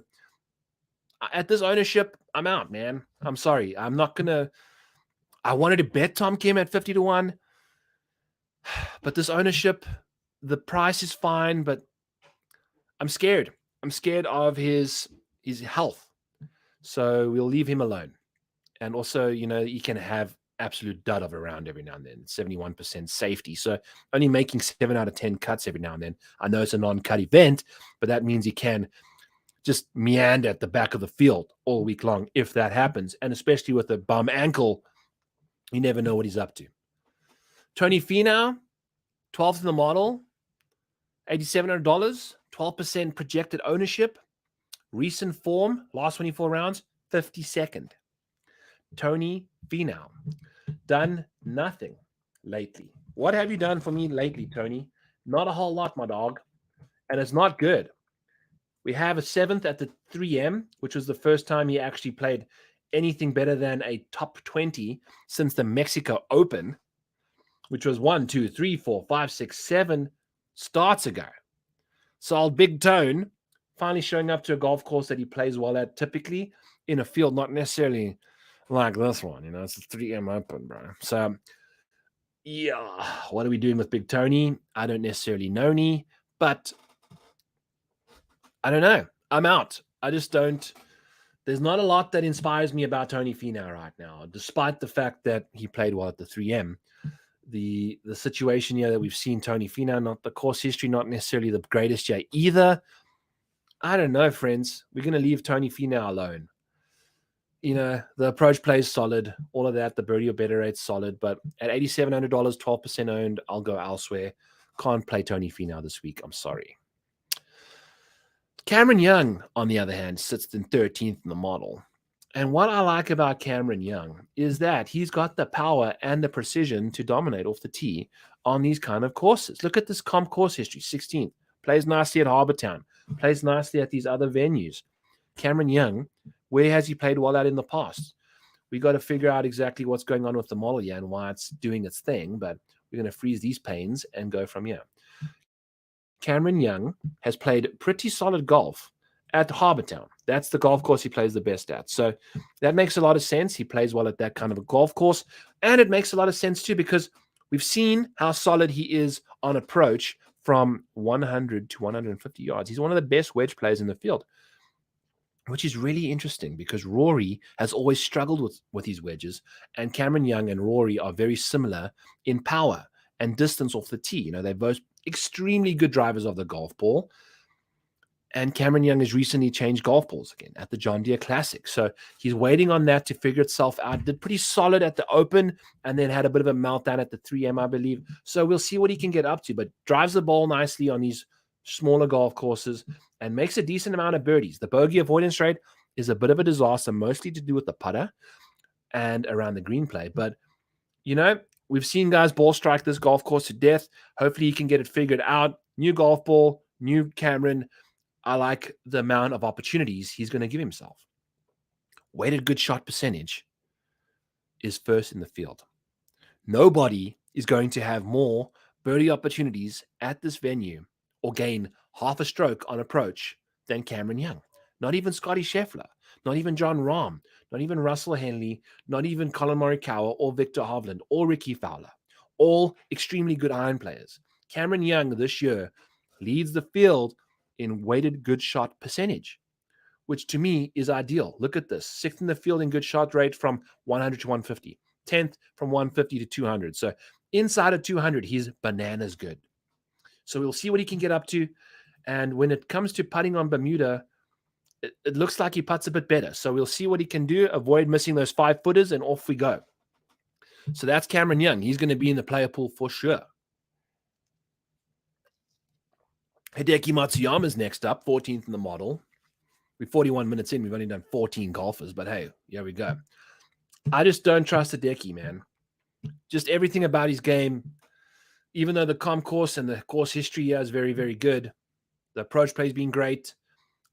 at this ownership, I'm out, man. I'm sorry. I'm not going to... I wanted to bet Tom Kim at 50-1. But this ownership, the price is fine, but I'm scared. I'm scared of his health. So we'll leave him alone. And also, he can have absolute dud of a round every now and then, 71% safety. So only making 7 out of 10 cuts every now and then. I know it's a non-cut event, but that means he can just meander at the back of the field all week long if that happens. And especially with a bum ankle, you never know what he's up to. Tony Finau, 12th in the model, $8,700, 12% projected ownership. Recent form, last 24 rounds, 52nd. Tony Finau, done nothing lately. What have you done for me lately, Tony? Not a whole lot, my dog. And it's not good. We have a 7th at the 3M, which was the first time he actually played anything better than a top 20 since the Mexico Open, which was 1, 2, 3, 4, 5, 6, 7 starts ago. So old Big Tone finally showing up to a golf course that he plays well at, typically in a field not necessarily like this one. It's the 3M Open, bro. So, yeah, what are we doing with Big Tony? I don't necessarily know any, but I don't know. I'm out. I just don't. There's not a lot that inspires me about Tony Finau right now, despite the fact that he played well at the 3M. The situation here that we've seen Tony Finau, not the course history, not necessarily the greatest yet either. I don't know, friends. We're going to leave Tony Finau alone. The approach play is solid. All of that, the birdie or better rate's solid. But at $8,700, 12% owned, I'll go elsewhere. Can't play Tony Finau this week. I'm sorry. Cameron Young, on the other hand, sits in 13th in the model. And what I like about Cameron Young is that he's got the power and the precision to dominate off the tee on these kind of courses. Look at this comp course history, 16th. Plays nicely at Harbour Town. Plays nicely at these other venues. Cameron Young, where has he played well at in the past? We got to figure out exactly what's going on with the model here and why it's doing its thing. But we're going to freeze these panes and go from here. Cameron Young has played pretty solid golf at Harbour Town. That's the golf course he plays the best at. So that makes a lot of sense. He plays well at that kind of a golf course. And it makes a lot of sense too, because we've seen how solid he is on approach from 100 to 150 yards. He's one of the best wedge players in the field, which is really interesting because Rory has always struggled with his wedges, and Cameron Young and Rory are very similar in power and distance off the tee. You know, they're both extremely good drivers of the golf ball. And Cameron Young has recently changed golf balls again at the John Deere Classic. So he's waiting on that to figure itself out. Did pretty solid at the Open and then had a bit of a meltdown at the 3M, I believe. So we'll see what he can get up to, but drives the ball nicely on these smaller golf courses and makes a decent amount of birdies. The bogey avoidance rate is a bit of a disaster, mostly to do with the putter and around the green play. But, you know, we've seen guys ball strike this golf course to death. Hopefully he can get it figured out. New golf ball, new Cameron. I like the amount of opportunities he's going to give himself. Weighted good shot percentage is first in the field. Nobody is going to have more birdie opportunities at this venue or gain half a stroke on approach than Cameron Young. Not even Scotty Scheffler, not even John Rahm, not even Russell Henley, not even Colin Morikawa or Victor Hovland or Ricky Fowler. All extremely good iron players. Cameron Young this year leads the field in weighted good shot percentage, which to me is ideal. Look at this. 6th in the field in good shot rate from 100 to 150. 10th from 150 to 200. So inside of 200, he's bananas good. So we'll see what he can get up to. And when it comes to putting on Bermuda, it looks like he putts a bit better. So we'll see what he can do, avoid missing those 5-footers, and off we go. So that's Cameron Young. He's going to be in the player pool for sure. Hideki Matsuyama's next up, 14th in the model. We're 41 minutes in. We've only done 14 golfers, but hey, here we go. I just don't trust Hideki, man. Just everything about his game, even though the comp course and the course history here is very, very good. The approach play has been great.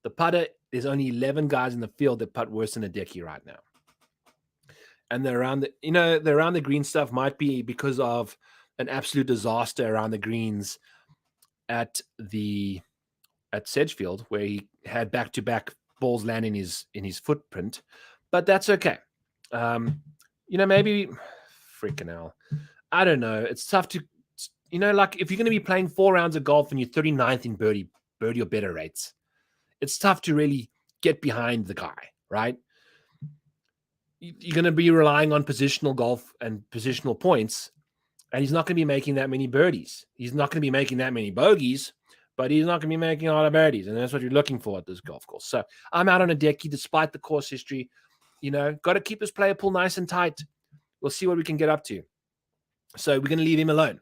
The putter, there's only 11 guys in the field that putt worse than Hideki right now. And they're around the green stuff might be because of an absolute disaster around the greens at Sedgefield, where he had back-to-back balls land in his footprint, but that's okay. Maybe freaking hell. I don't know. It's tough to, like if you're going to be playing 4 rounds of golf and you're 39th in birdie or better rates, it's tough to really get behind the guy, right? You're going to be relying on positional golf and positional points, and he's not going to be making that many birdies. He's not going to be making that many bogeys, but he's not going to be making a lot of birdies, and that's what you're looking for at this golf course. So I'm out on Hideki despite the course history. Got to keep his player pool nice and tight. We'll see what we can get up to. So we're going to leave him alone.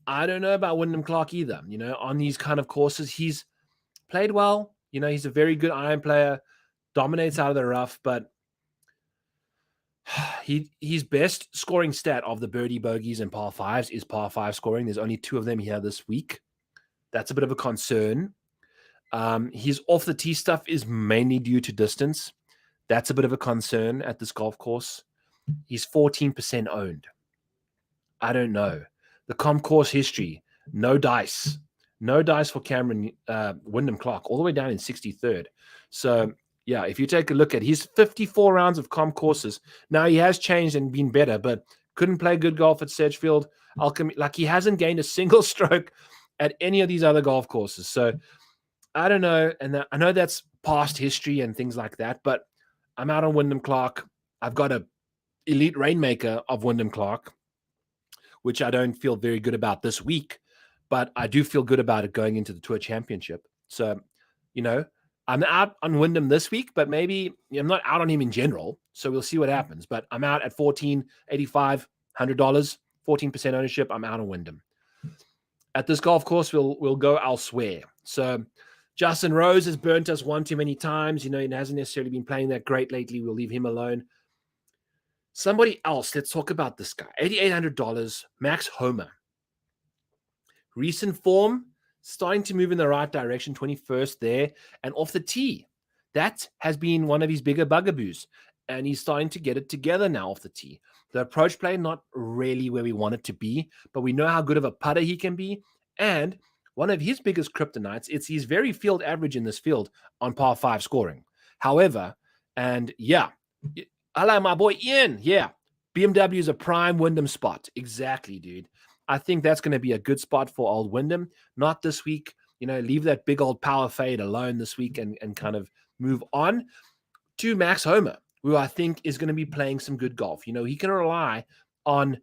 I don't know about Wyndham Clark either. On these kind of courses, he's played well. He's a very good iron player, dominates out of the rough, but his best scoring stat of the birdie, bogeys, and par 5s is par 5 scoring. There's only 2 of them here this week. That's a bit of a concern. His off the tee stuff is mainly due to distance. That's a bit of a concern at this golf course. He's 14% owned. I don't know. The comp course history, no dice. No dice for Cameron Wyndham Clark, all the way down in 63rd. So, yeah, if you take a look at his 54 rounds of comp courses, now he has changed and been better, but couldn't play good golf at Sedgefield. He hasn't gained a single stroke at any of these other golf courses. So, I don't know. And I know that's past history and things like that, but I'm out on Wyndham Clark. I've got a elite rainmaker of Wyndham Clark, which I don't feel very good about this week, but I do feel good about it going into the Tour Championship. So, I'm out on Wyndham this week, but maybe I'm not out on him in general. So we'll see what happens. But I'm out at $1,485, $100, 14% ownership. I'm out on Wyndham. At this golf course, we'll go elsewhere. So Justin Rose has burnt us one too many times. He hasn't necessarily been playing that great lately. We'll leave him alone. Somebody else, let's talk about this guy. $8,800, Max Homa. Recent form, starting to move in the right direction, 21st there, and off the tee. That has been one of his bigger bugaboos. and he's starting to get it together now off the tee. The approach play, not really where we want it to be, but we know how good of a putter he can be. And one of his biggest kryptonites, it's he's very field average in this field on par 5 scoring. However, and yeah, hello, my boy Ian. Yeah, BMW is a prime Wyndham spot. Exactly, dude. I think that's going to be a good spot for old Wyndham. Not this week. Leave that big old power fade alone this week and kind of move on to Max Homer, who I think is going to be playing some good golf. He can rely on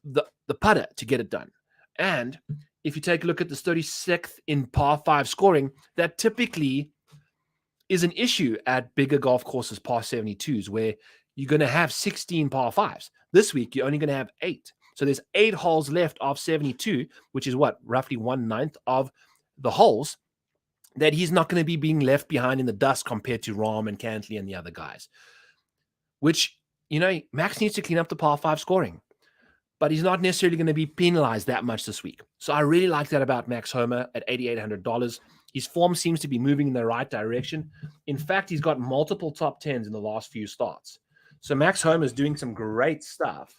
the putter to get it done. And if you take a look at the 36th in par 5 scoring, that typically is an issue at bigger golf courses, par 72s, where you're going to have 16 par 5s. This week, you're only going to have 8. So there's 8 holes left of 72, which is roughly 1/9 of the holes that he's not going to be being left behind in the dust compared to Rahm and Cantley and the other guys, which, Max needs to clean up the par 5 scoring, but he's not necessarily going to be penalized that much this week. So I really like that about Max Homer at $8,800. His form seems to be moving in the right direction. In fact, he's got multiple top 10s in the last few starts. So Max Homer is doing some great stuff.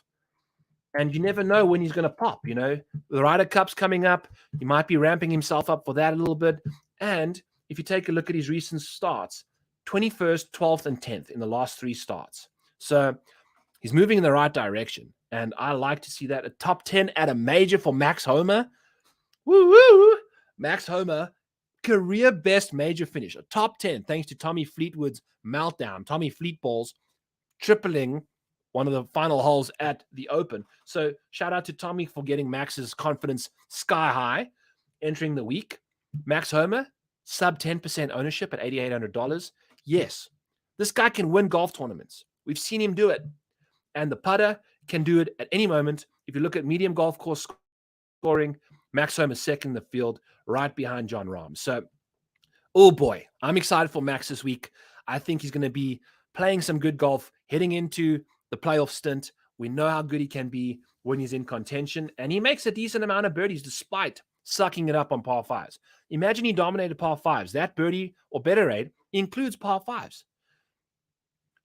And you never know when he's going to pop. The Ryder Cup's coming up. He might be ramping himself up for that a little bit. And if you take a look at his recent starts, 21st, 12th, and 10th in the last 3 starts. So he's moving in the right direction. And I like to see that. A top 10 at a major for Max Homer. Woo-woo! Max Homer, career best major finish. A top 10 thanks to Tommy Fleetwood's meltdown. Tommy Fleetballs tripling one of the final holes at the Open. So shout out to Tommy for getting Max's confidence sky high entering the week. Max Homer, sub 10% ownership at $8,800. Yes, this guy can win golf tournaments. We've seen him do it. And the putter can do it at any moment. If you look at medium golf course scoring, Max Homer second in the field, right behind Jon Rahm. So, oh boy, I'm excited for Max this week. I think he's going to be playing some good golf, heading into the playoff stint. We know how good he can be when he's in contention, and he makes a decent amount of birdies despite sucking it up on par 5s. Imagine he dominated par 5s. That birdie or better rate includes par 5s.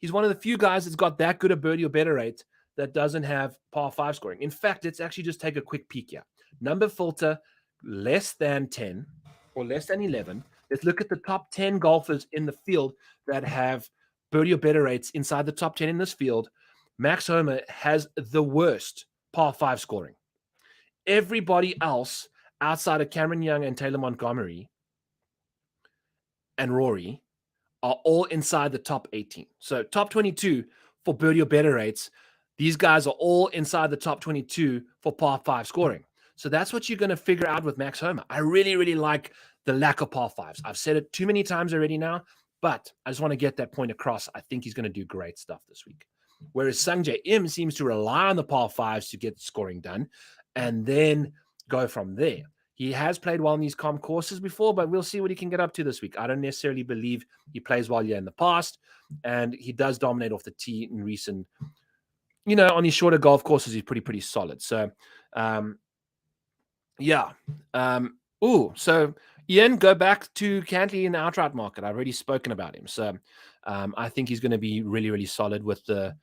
He's one of the few guys that's got that good a birdie or better rate that doesn't have par 5 scoring. In fact, let's actually just take a quick peek here. Number filter, less than 10 or less than 11. Let's look at the top 10 golfers in the field that have birdie or better rates inside the top 10 in this field. Max Homer has the worst par 5 scoring. Everybody else outside of Cameron Young and Taylor Montgomery and Rory are all inside the top 18. So top 22 for birdie or better rates. These guys are all inside the top 22 for par 5 scoring. So that's what you're going to figure out with Max Homer. I really, really like the lack of par 5s. I've said it too many times already now, but I just want to get that point across. I think he's going to do great stuff this week. Whereas Sungjae Im seems to rely on the par 5s to get scoring done and then go from there. He has played well in these comp courses before, but we'll see what he can get up to this week. I don't necessarily believe he plays well yet in the past, and he does dominate off the tee in recent, on these shorter golf courses, he's pretty solid. So, yeah. So Ian, go back to Cantley in the outright market. I've already spoken about him. So I think he's going to be really, really solid with the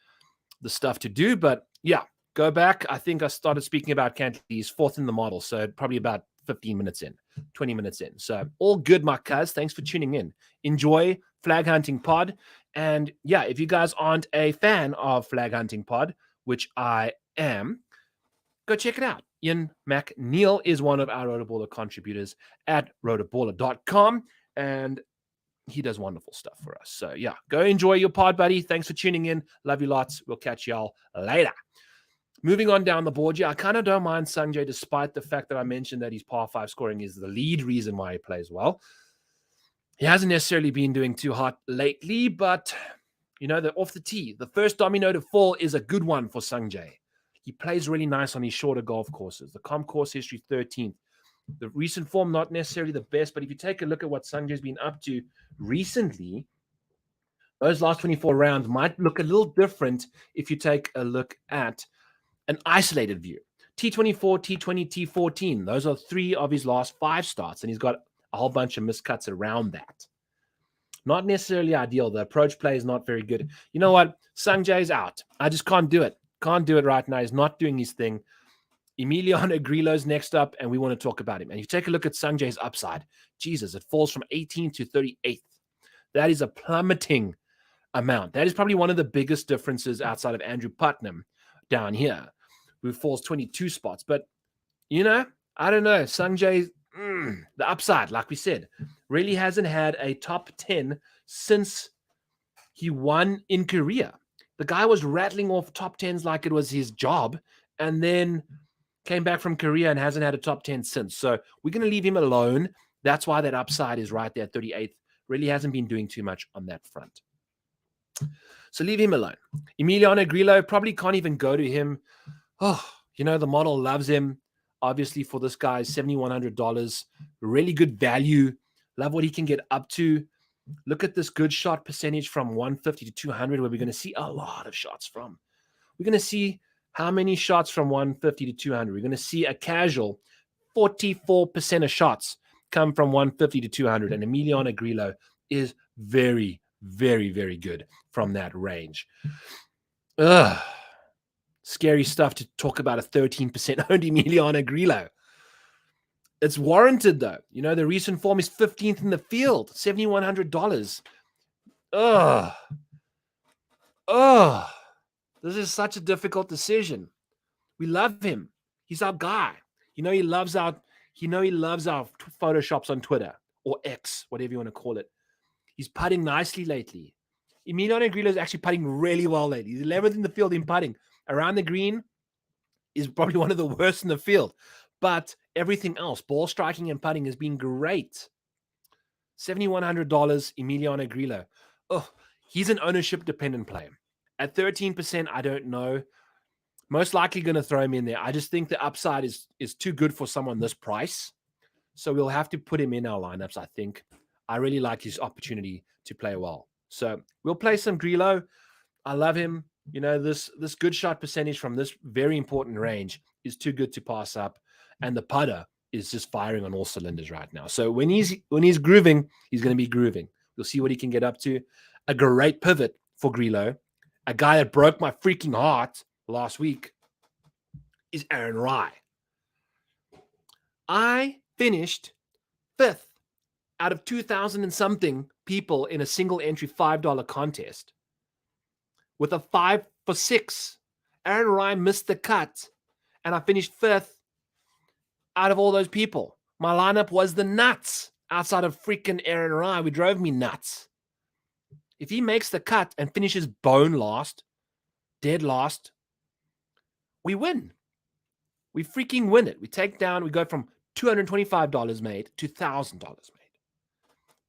stuff to do. But yeah, go back. I think I started speaking about Cantley. He's 4th in the model. So probably about 15 minutes in, 20 minutes in. So all good, my cuz. Thanks for tuning in. Enjoy Flag Hunting Pod. And yeah, if you guys aren't a fan of Flag Hunting Pod, which I am, go check it out. Ian McNeil is one of our Rotoballer contributors at rotoballer.com, and he does wonderful stuff for us. So yeah, go enjoy your pod, buddy. Thanks for tuning in. Love you lots. We'll catch y'all later. Moving on down the board, I kind of don't mind Sungjae, despite the fact that I mentioned that his par 5 scoring is the lead reason why he plays well. He hasn't necessarily been doing too hot lately, but, the off the tee, the first domino to fall is a good one for Sungjae. He plays really nice on his shorter golf courses. The comp course history, 13th. The recent form, not necessarily the best, but if you take a look at what Sungjae's been up to recently, those last 24 rounds might look a little different if you take a look at an isolated view. T24, T20, T14. Those are 3 of his last 5 starts, and he's got a whole bunch of miscuts around that. Not necessarily ideal. The approach play is not very good. You know what? Sung Jae's out. I just can't do it. Can't do it right now. He's not doing his thing. Emiliano Grillo's next up, and we want to talk about him. And you take a look at Sung Jae's upside. Jesus, it falls from 18th to 38th. That is a plummeting amount. That is probably one of the biggest differences outside of Andrew Putnam down here, who falls 22 spots. But, I don't know. Sung Jae, the upside, like we said, really hasn't had a top 10 since he won in Korea. The guy was rattling off top 10s like it was his job, and then came back from Korea and hasn't had a top 10 since. So we're going to leave him alone. That's why that upside is right there at 38th. Really hasn't been doing too much on that front. So leave him alone. Emiliano Grillo, probably can't even go to him. Oh, the model loves him. Obviously, for this guy, $7,100. Really good value. Love what he can get up to. Look at this good shot percentage from 150 to 200, where we're going to see a lot of shots from. We're going to see how many shots from 150 to 200. We're going to see a casual 44% of shots come from 150 to 200. And Emiliano Grillo is very, very, very good from that range. Scary stuff to talk about a 13% owned Emiliano Grillo. It's warranted, though. The recent form is 15th in the field, $7,100. This is such a difficult decision. We love him. He's our guy. He loves our photoshops on Twitter or X, whatever you want to call it. He's putting nicely lately. Emiliano Grillo is actually putting really well lately. He's 11th in the field in putting. Around the green is probably one of the worst in the field. But everything else, ball striking and putting, has been great. $7,100, Emiliano Grillo. He's an ownership-dependent player. At 13%, I don't know. Most likely going to throw him in there. I just think the upside is too good for someone this price. So we'll have to put him in our lineups, I think. I really like his opportunity to play well. So we'll play some Grillo. I love him. This good shot percentage from this very important range is too good to pass up. And the putter is just firing on all cylinders right now. So when he's grooving, he's going to be grooving. We'll see what he can get up to. A great pivot for Grillo. A guy that broke my freaking heart last week is Aaron Rai. I finished 5th out of 2,000 and something people in a single entry $5 contest with a 5 for 6. Aaron Rai missed the cut, and I finished 5th out of all those people. My lineup was the nuts outside of freaking Aaron Rai. We drove me nuts. If he makes the cut and finishes bone last, dead last, we win. We freaking win it. We go from $225 made to $1,000 made.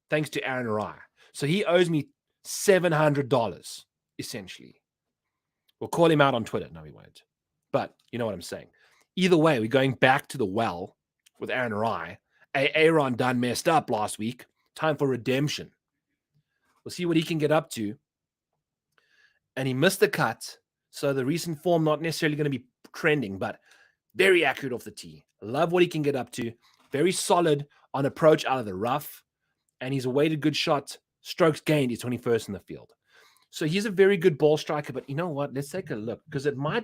Thanks to Aaron Rai. So he owes me $700, essentially. We'll call him out on Twitter. No, we won't. But you know what I'm saying. Either way, we're going back to the well with Aaron Rai. Aaron done messed up last week. Time for redemption. We'll see what he can get up to. And he missed the cut. So the recent form not necessarily going to be trending, but very accurate off the tee. Love what he can get up to. Very solid on approach out of the rough. And he's a weighted good shot. Strokes gained. He's 21st in the field. So he's a very good ball striker. But you know what? Let's take a look. Because it might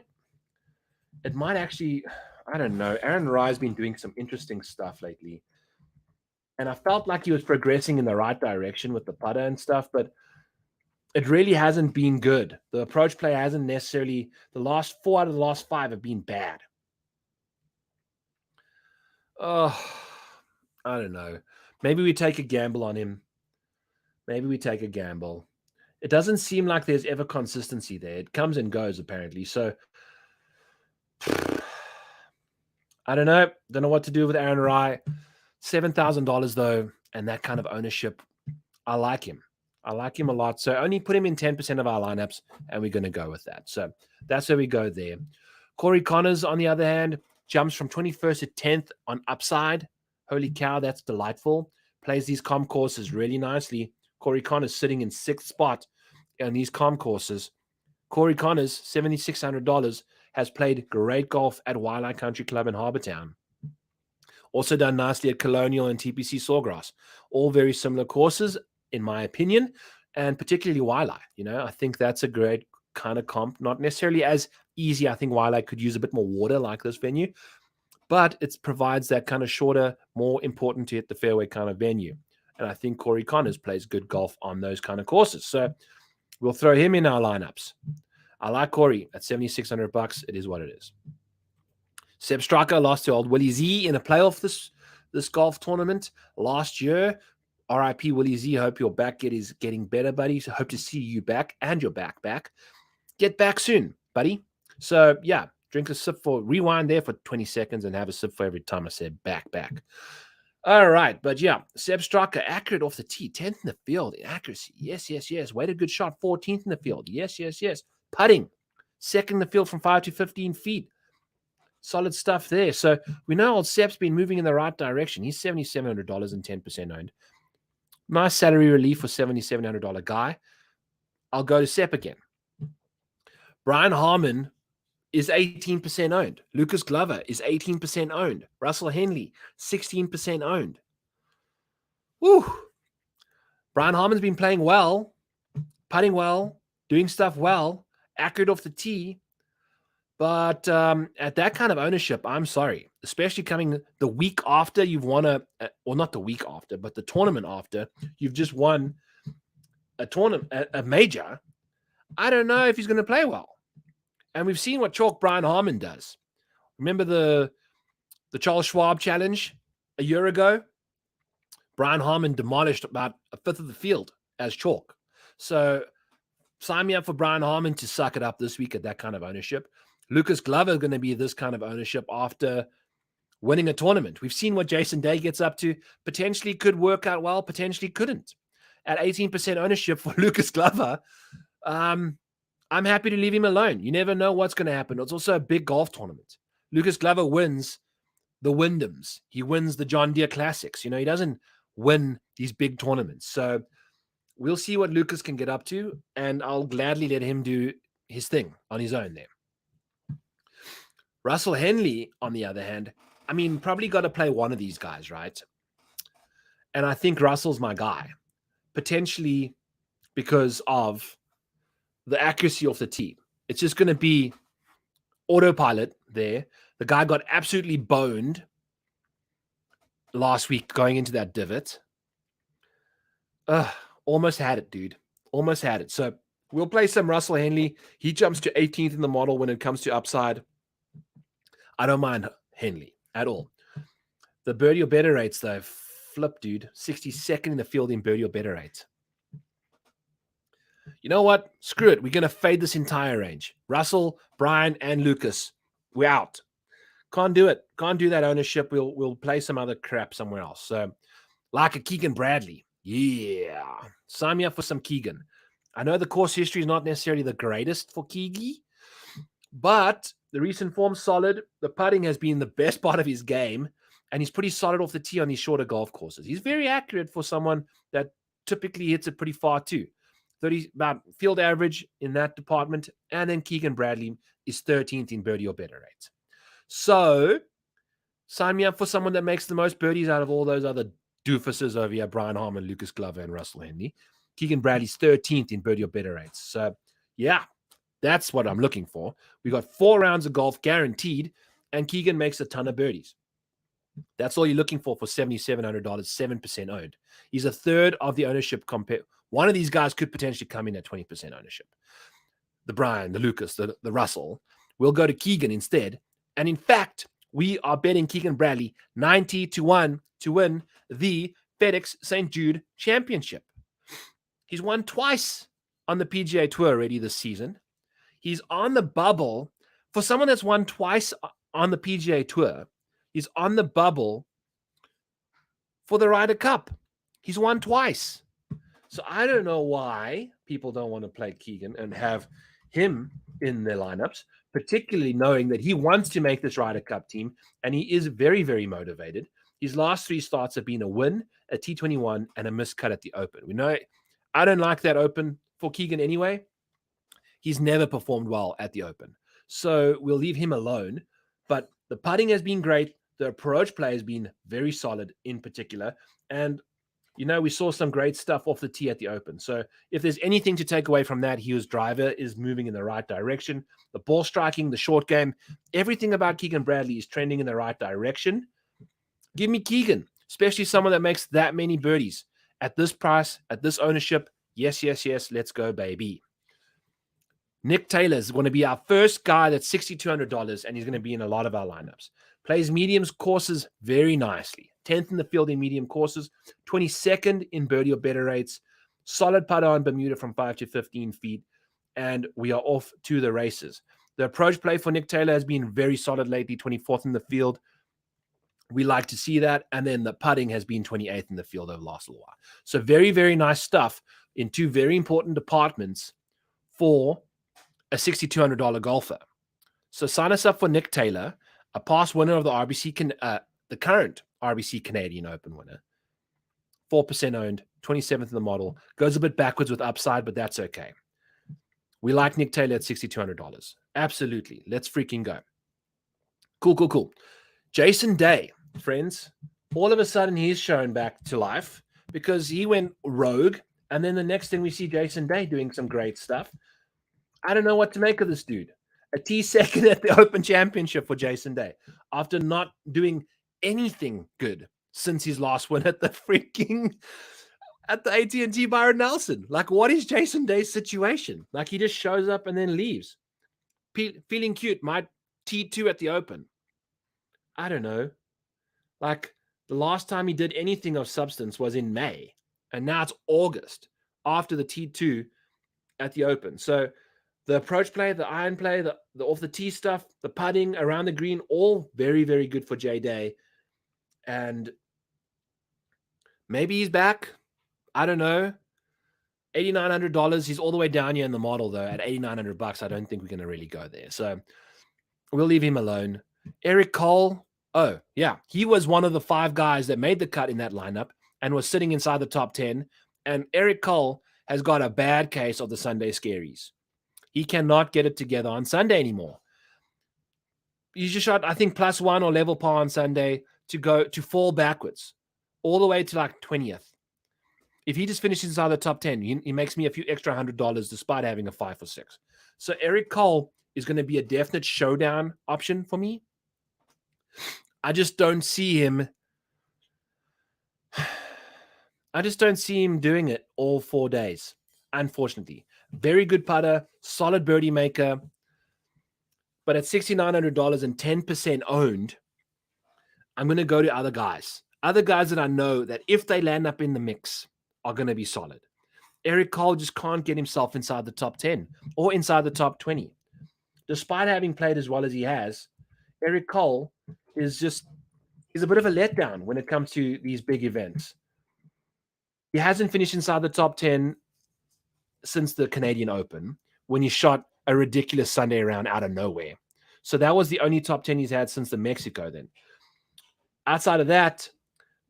actually, I don't know. Aaron Rai's been doing some interesting stuff lately. And I felt like he was progressing in the right direction with the putter and stuff, but it really hasn't been good. The approach play hasn't necessarily, the last 4 out of the last 5 have been bad. I don't know. Maybe we take a gamble on him. Maybe we take a gamble. It doesn't seem like there's ever consistency there. It comes and goes, apparently. So, I don't know. Don't know what to do with Aaron Rai. $7,000 though, and that kind of ownership, I like him. I like him a lot. So only put him in 10% of our lineups, and we're going to go with that. So that's where we go there. Corey Connors, on the other hand, jumps from 21st to 10th on upside. Holy cow, that's delightful. Plays these comp courses really nicely. Corey Connors sitting in 6th spot on these comp courses. Corey Connors, $7,600, has played great golf at Wildlife Country Club in Harbour Town. Also done nicely at Colonial and TPC Sawgrass. All very similar courses. in my opinion, and particularly Wiley. I think that's a great kind of comp. Not necessarily as easy. I think Wiley could use a bit more water like this venue, but it provides that kind of shorter, more important to hit the fairway kind of venue. And I think Corey Connors plays good golf on those kind of courses. So we'll throw him in our lineups. I like Corey at $7,600. It is what it is. Seb Striker lost to old Willie Z in a playoff this golf tournament last year. RIP Willie Z. Hope your back is getting better, buddy. So hope to see you back and your back. Get back soon, buddy. So yeah, drink a sip rewind there for 20 seconds and have a sip for every time I said back. All right, but yeah, Seb Striker accurate off the tee, 10th in the field in accuracy. Yes. Weighted good shot, 14th in the field. Yes. Putting, second in the field from 5 to 15 feet. Solid stuff there. So we know old Seb's been moving in the right direction. He's $7,700 and 10% owned. Nice salary relief for $7,700 guy. I'll go to Sep again. Brian Harmon is 18% owned. Lucas Glover is 18% owned. Russell Henley, 16% owned. Woo! Brian Harmon's been playing well, putting well, doing stuff well, accurate off the tee. But at that kind of ownership, I'm sorry, especially coming the week after you've won not the week after, but the tournament after you've just won a tournament, a major. I don't know if he's going to play well. And we've seen what chalk Brian Harmon does. Remember the Charles Schwab challenge a year ago? Brian Harmon demolished about a fifth of the field as chalk. So sign me up for Brian Harmon to suck it up this week at that kind of ownership. Lucas Glover is going to be this kind of ownership after winning a tournament. We've seen what Jason Day gets up to. Potentially could work out well, potentially couldn't. At 18% ownership for Lucas Glover, I'm happy to leave him alone. You never know what's going to happen. It's also a big golf tournament. Lucas Glover wins the Wyndhams. He wins the John Deere Classics. He doesn't win these big tournaments. So we'll see what Lucas can get up to, and I'll gladly let him do his thing on his own there. Russell Henley, on the other hand, probably got to play one of these guys, right? And I think Russell's my guy, potentially because of the accuracy of the tee. It's just going to be autopilot there. The guy got absolutely boned last week going into that divot. Almost had it, dude. Almost had it. So we'll play some Russell Henley. He jumps to 18th in the model when it comes to upside. I don't mind Henley at all. The birdie or better rates, though, flip, dude. 62nd in the field in birdie or better rates. You know what? Screw it. We're going to fade this entire range. Russell, Brian, and Lucas. We're out. Can't do it. Can't do that ownership. We'll play some other crap somewhere else. So, like a Keegan Bradley. Yeah. Sign me up for some Keegan. I know the course history is not necessarily the greatest for Keegie, but the recent form's solid. The putting has been the best part of his game, and he's pretty solid off the tee on these shorter golf courses. He's very accurate for someone that typically hits it pretty far too. 30 about field average in that department, and then Keegan Bradley is 13th in birdie or better rates. So sign me up for someone that makes the most birdies out of all those other doofuses over here, Brian Harmon, Lucas Glover, and Russell Henley. Keegan Bradley's 13th in birdie or better rates. So yeah, that's what I'm looking for. We got 4 rounds of golf guaranteed, and Keegan makes a ton of birdies. That's all you're looking for $7,700, 7% owned. He's a third of the ownership compared. One of these guys could potentially come in at 20% ownership. The Brian, the Lucas, the Russell. We'll go to Keegan instead. And in fact, we are betting Keegan Bradley 90-1 to win the FedEx St. Jude Championship. He's won twice on the PGA Tour already this season. He's on the bubble. For someone that's won twice on the PGA Tour, he's on the bubble for the Ryder Cup. He's won twice. So I don't know why people don't want to play Keegan and have him in their lineups, particularly knowing that he wants to make this Ryder Cup team, and he is very, very motivated. His last 3 starts have been a win, a T21, and a missed cut at the Open. We know I don't like that Open for Keegan anyway. He's never performed well at the Open. So we'll leave him alone. But the putting has been great. The approach play has been very solid in particular. And we saw some great stuff off the tee at the Open. So if there's anything to take away from that, his driver is moving in the right direction. The ball striking, the short game, everything about Keegan Bradley is trending in the right direction. Give me Keegan, especially someone that makes that many birdies at this price, at this ownership. Yes, yes, yes. Let's go, baby. Nick Taylor is going to be our first guy that's $6,200, and he's going to be in a lot of our lineups. Plays mediums courses very nicely. 10th in the field in medium courses, 22nd in birdie or better rates. Solid putter on Bermuda from 5 to 15 feet, and we are off to the races. The approach play for Nick Taylor has been very solid lately, 24th in the field. We like to see that. And then the putting has been 28th in the field over the last little while. So very, very nice stuff in two very important departments for a $6,200 golfer. So sign us up for Nick Taylor, a past winner of the the current RBC Canadian Open winner. 4% owned, 27th in the model. Goes a bit backwards with upside, but that's okay. We like Nick Taylor at $6,200. Absolutely. Let's freaking go. Cool. Jason Day, friends. All of a sudden, he's shown back to life because he went rogue. And then the next thing we see Jason Day doing some great stuff. I don't know what to make of this dude. A T2 at the Open Championship for Jason Day after not doing anything good since his last win at the AT&T Byron Nelson. Like, what is Jason Day's situation? Like, he just shows up and then leaves. Feeling cute, might T2 at the Open. I don't know. Like, the last time he did anything of substance was in May, and now it's August after the T2 at the Open. So the approach play, the iron play, the off the tee stuff, the putting around the green, all very, very good for J Day. And maybe he's back. I don't know. $8,900. He's all the way down here in the model, though. At $8,900, I don't think we're going to really go there. So we'll leave him alone. Eric Cole. Oh, yeah. He was one of the 5 guys that made the cut in that lineup and was sitting inside the top 10. And Eric Cole has got a bad case of the Sunday scaries. He cannot get it together on Sunday anymore. He just shot, I think, +1 or level par on Sunday to fall backwards all the way to like 20th. If he just finishes inside the top 10, he makes me a few extra $100 despite having a 5 or 6. So Eric Cole is going to be a definite showdown option for me. I just don't see him. I just don't see him doing it all 4 days, unfortunately. Very good putter, solid birdie maker. But at $6,900 and 10% owned, I'm going to go to other guys. Other guys that I know that if they land up in the mix are going to be solid. Eric Cole just can't get himself inside the top 10 or inside the top 20. Despite having played as well as he has, Eric Cole is a bit of a letdown when it comes to these big events. He hasn't finished inside the top 10 since the Canadian Open when he shot a ridiculous Sunday round out of nowhere. So that was the only top 10 he's had since the Mexico then. Outside of that,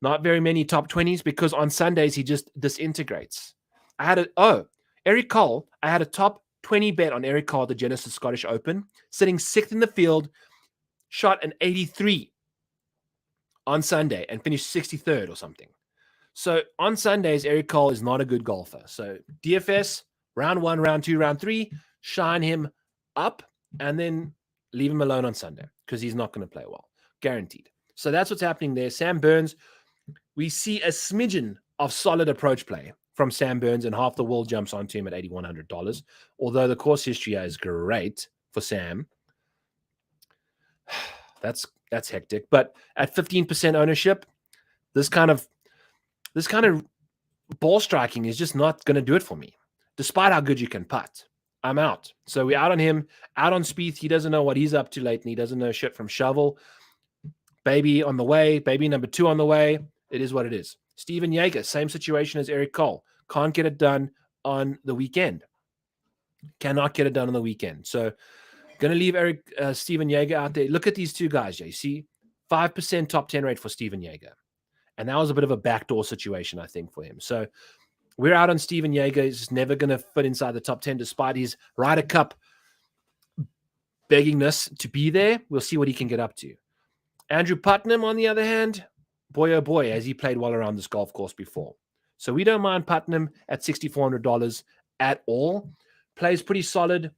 not very many top 20s because on Sundays he just disintegrates. Eric Cole, I had a top 20 bet on Eric Cole at the Genesis Scottish Open, sitting 6th in the field, shot an 83 on Sunday and finished 63rd or something. So on Sundays, Eric Cole is not a good golfer. So DFS, round 1, round 2, round 3, shine him up and then leave him alone on Sunday because he's not going to play well. Guaranteed. So that's what's happening there. Sam Burns, we see a smidgen of solid approach play from Sam Burns and half the world jumps onto him at $8,100. Although the course history is great for Sam. That's hectic. But at 15% ownership, this kind of ball striking is just not going to do it for me, despite how good you can putt. I'm out. So we're out on him, out on Spieth. He doesn't know what he's up to lately. He doesn't know shit from shovel. Baby on the way. Baby number 2 on the way. It is what it is. Steven Yeager, same situation as Eric Cole. Can't get it done on the weekend. Cannot get it done on the weekend. So going to leave Steven Yeager out there. Look at these 2 guys. You see 5% top 10 rate for Steven Yeager. And that was a bit of a backdoor situation, I think, for him. So we're out on Steven Yeager. He's just never going to fit inside the top 10 despite his Ryder Cup beggingness to be there. We'll see what he can get up to. Andrew Putnam, on the other hand, boy, oh boy, has he played well around this golf course before. So we don't mind Putnam at $6,400 at all. Plays pretty solid,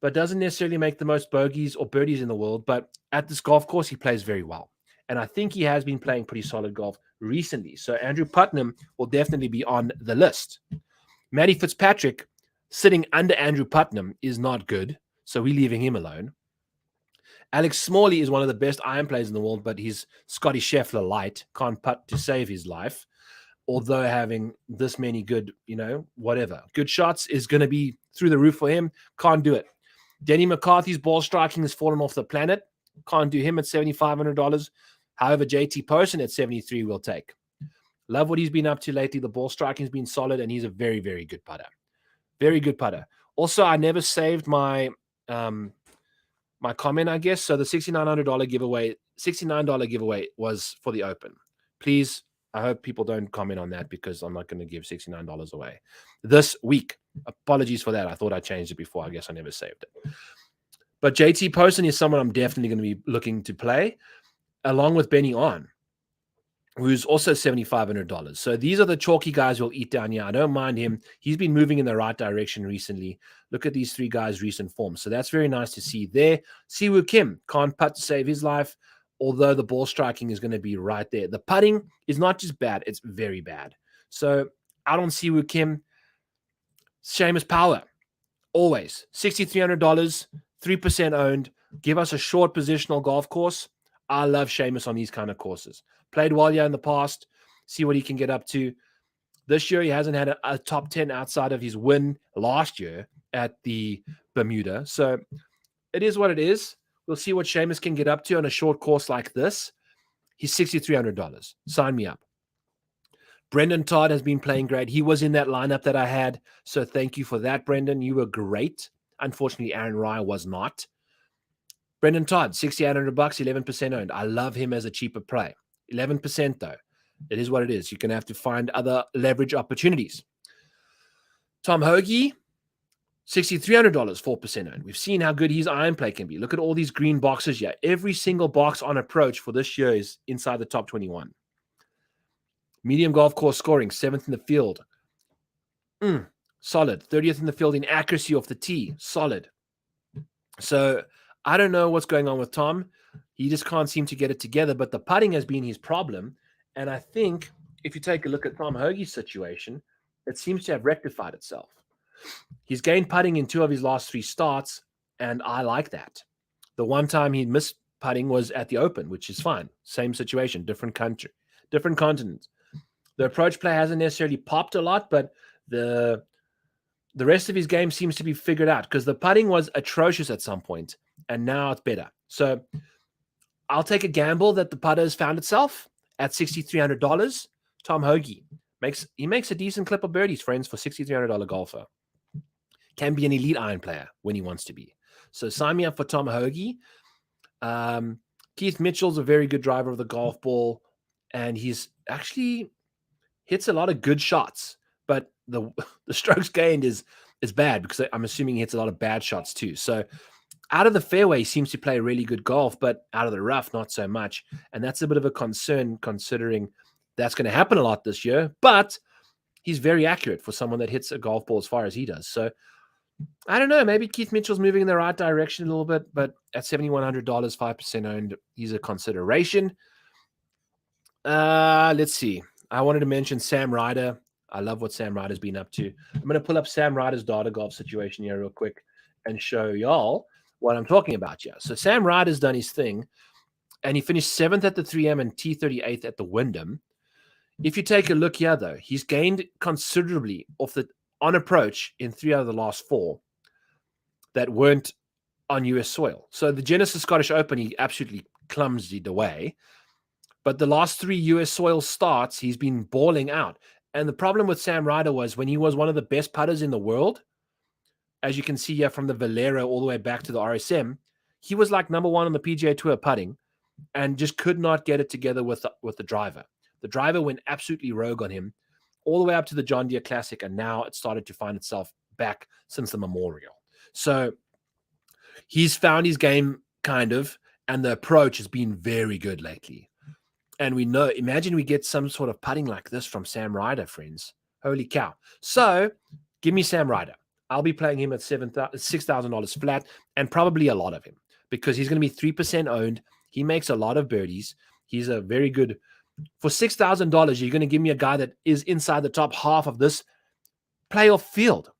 but doesn't necessarily make the most bogeys or birdies in the world. But at this golf course, he plays very well. And I think he has been playing pretty solid golf recently. So Andrew Putnam will definitely be on the list. Matty Fitzpatrick sitting under Andrew Putnam is not good. So we're leaving him alone. Alex Smalley is one of the best iron players in the world, but he's Scotty Scheffler light, can't putt to save his life. Although having this many good, whatever, good shots is going to be through the roof for him. Can't do it. Denny McCarthy's ball striking has fallen off the planet. Can't do him at $7,500. However, JT Poston at 73 will take. Love what he's been up to lately. The ball striking has been solid, and he's a very, very good putter. Very good putter. Also, I never saved my my comment, I guess. So the $6,900 giveaway, $69 giveaway was for the Open. Please, I hope people don't comment on that because I'm not going to give $69 away this week. Apologies for that. I thought I changed it before. I guess I never saved it. But JT Poston is someone I'm definitely going to be looking to play, along with Benny On, who's also $7,500. So these are the chalky guys who'll eat down here. I don't mind him. He's been moving in the right direction recently. Look at these three guys' recent form. So that's very nice to see there. Siwoo Kim can't putt to save his life, although the ball striking is going to be right there. The putting is not just bad, it's very bad. So out on Siwoo Kim, Seamus Power, always $6,300, 3% owned. Give us a short positional golf course. I love Seamus on these kind of courses. Played well here in the past. See what he can get up to. This year, he hasn't had a top 10 outside of his win last year at the Bermuda. So it is what it is. We'll see what Seamus can get up to on a short course like this. He's $6,300. Sign me up. Brendan Todd has been playing great. He was in that lineup that I had. So thank you for that, Brendan. You were great. Unfortunately, Aaron Rye was not. Brendan Todd, $6,800, 11% owned. I love him as a cheaper play. 11% though. It is what it is. You're going to have to find other leverage opportunities. Tom Hoagie, $6,300, 4% owned. We've seen how good his iron play can be. Look at all these green boxes here. Every single box on approach for this year is inside the top 21. Medium golf course scoring, 7th in the field. Solid. 30th in the field in accuracy off the tee. Solid. So I don't know what's going on with Tom. He just can't seem to get it together, but the putting has been his problem. And I think if you take a look at Tom Hoagie's situation, it seems to have rectified itself. He's gained putting in 2 of his last 3 starts, and I like that. The one time he missed putting was at the Open, which is fine. Same situation, different country, different continent. The approach play hasn't necessarily popped a lot, but the rest of his game seems to be figured out because the putting was atrocious at some point, and now it's better. So I'll take a gamble that the putter has found itself at $6,300. Tom Hoagie makes a decent clip of birdies, friends, for $6,300 golfer. Can be an elite iron player when he wants to be. So sign me up for Tom Hoagie. Keith Mitchell's a very good driver of the golf ball, and he's actually hits a lot of good shots, but the strokes gained is bad because I'm assuming he hits a lot of bad shots too. So out of the fairway, he seems to play really good golf, but out of the rough, not so much. And that's a bit of a concern considering that's going to happen a lot this year, but he's very accurate for someone that hits a golf ball as far as he does. So I don't know, maybe Keith Mitchell's moving in the right direction a little bit, but at $7,100, 5% owned, he's a consideration. Let's see. I wanted to mention Sam Ryder. I love what Sam Ryder's been up to. I'm going to pull up Sam Ryder's data golf situation here real quick and show y'all what I'm talking about here. So Sam Ryder's done his thing, and he finished 7th at the 3M and T38th at the Wyndham. If you take a look here, though, he's gained considerably on approach in 3 out of the last 4 that weren't on US soil. So the Genesis Scottish Open, he absolutely clumsied away. But the last 3 US soil starts, he's been balling out. And the problem with Sam Ryder was when he was one of the best putters in the world, as you can see here from the Valero all the way back to the RSM, he was like number 1 on the PGA Tour putting and just could not get it together with the driver. The driver went absolutely rogue on him all the way up to the John Deere Classic, and now it started to find itself back since the Memorial. So he's found his game kind of, and the approach has been very good lately. And we know, imagine we get some sort of putting like this from Sam Ryder, friends. Holy cow. So give me Sam Ryder. I'll be playing him at $6,000 flat and probably a lot of him because he's going to be 3% owned. He makes a lot of birdies. He's a very good for $6,000. You're going to give me a guy that is inside the top half of this playoff field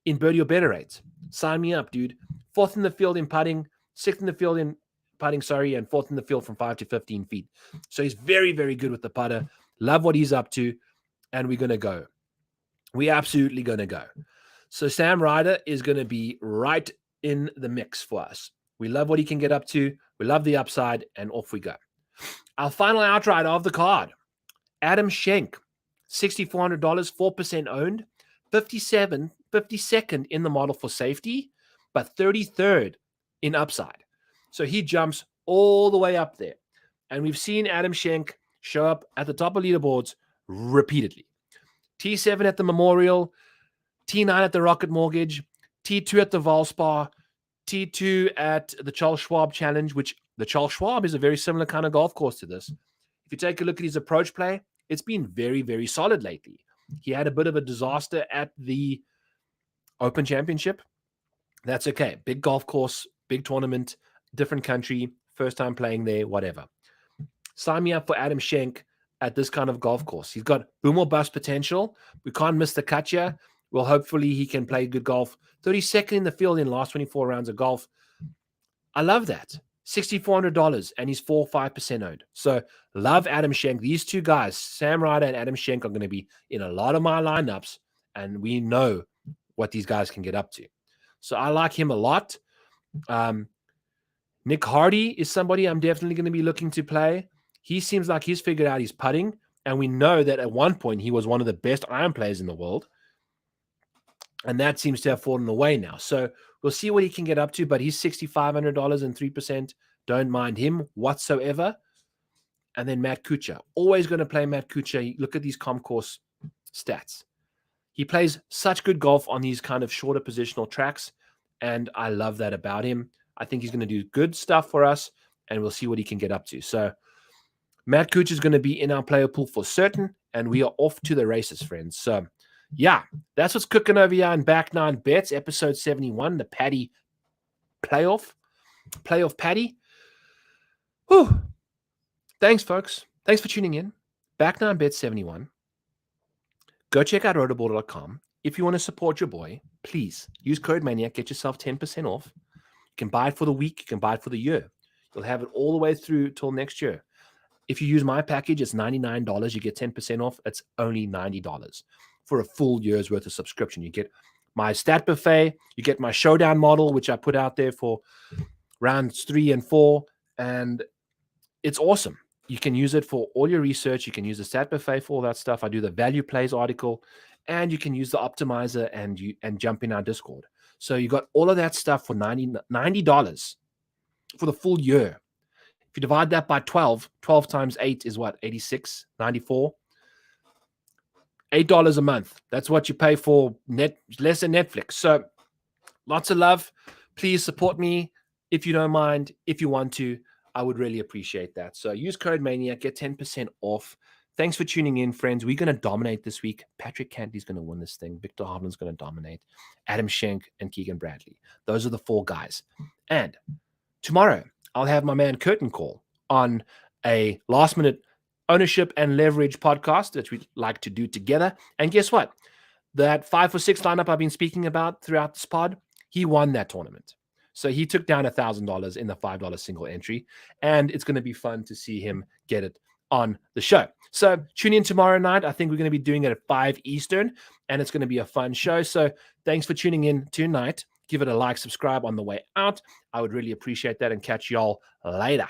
in birdie or better rates. Sign me up, dude. 4th in the field in putting, 6th in the field in putting, and 4th in the field from 5 to 15 feet. So he's very, very good with the putter. Love what he's up to, and we're going to go. We're absolutely going to go. So Sam Ryder is going to be right in the mix for us. We love what he can get up to. We love the upside, and off we go. Our final outright of the card, Adam Schenk, $6,400, 4% owned, 52nd in the model for safety, but 33rd in upside. So he jumps all the way up there. And we've seen Adam Schenk show up at the top of leaderboards repeatedly. T7 at the Memorial, T9 at the Rocket Mortgage, T2 at the Valspar, T2 at the Charles Schwab Challenge, which the Charles Schwab is a very similar kind of golf course to this. If you take a look at his approach play, it's been very, very solid lately. He had a bit of a disaster at the Open Championship. That's okay. Big golf course, big tournament, different country, first time playing there, whatever. Sign me up for Adam Schenk at this kind of golf course. He's got boom or bust potential. We can't miss the cut here. Well, hopefully he can play good golf. 32nd in the field in last 24 rounds of golf. I love that. $6,400, and he's 4-5% owned. So love Adam Schenk. These two guys, Sam Ryder and Adam Schenk, are going to be in a lot of my lineups, and we know what these guys can get up to. So I like him a lot. Nick Hardy is somebody I'm definitely going to be looking to play. He seems like he's figured out his putting, and we know that at one point he was one of the best iron players in the world, and that seems to have fallen away now. So we'll see what he can get up to, but he's $6,500 and 3%. Don't mind him whatsoever. And then Matt Kuchar. Always going to play Matt Kuchar. Look at these concourse stats. He plays such good golf on these kind of shorter positional tracks, and I love that about him. I think he's going to do good stuff for us, and we'll see what he can get up to. So Matt Kuchar is going to be in our player pool for certain, and we are off to the races, friends. So yeah, that's what's cooking over here in Back Nine Bets, episode 71, the Paddy playoff Paddy. Whew. Thanks, folks. Thanks for tuning in. Back Nine Bets 71. Go check out rotable.com. If you want to support your boy, please use code Maniac. Get yourself 10% off. You can buy it for the week. You can buy it for the year. You'll have it all the way through till next year. If you use my package, it's $99. You get 10% off. It's only $90 for a full year's worth of subscription. You get my stat buffet. You get my showdown model, which I put out there for rounds 3 and 4. And it's awesome. You can use it for all your research. You can use the stat buffet for all that stuff. I do the value plays article, and you can use the optimizer and jump in our Discord. So you got all of that stuff for $90 for the full year. If you divide that by 12 times 8 is what? 86, 94. $8 a month. That's what you pay for less than Netflix. So lots of love. Please support me if you don't mind. If you want to, I would really appreciate that. So use code Maniac, get 10% off. Thanks for tuning in, friends. We're going to dominate this week. Patrick Cantley's going to win this thing. Victor Hovland's going to dominate. Adam Schenk and Keegan Bradley. Those are the 4 guys. And tomorrow, I'll have my man Curtin call on a last-minute ownership and leverage podcast that we like to do together. And guess what? That 5 for 6 lineup I've been speaking about throughout this pod, he won that tournament. So he took down $1,000 in the $5 single entry, and it's going to be fun to see him get it on the show. So tune in tomorrow night. I think we're going to be doing it at 5 Eastern, and it's going to be a fun show. So thanks for tuning in tonight. Give it a like, subscribe on the way out. I would really appreciate that, and catch y'all later.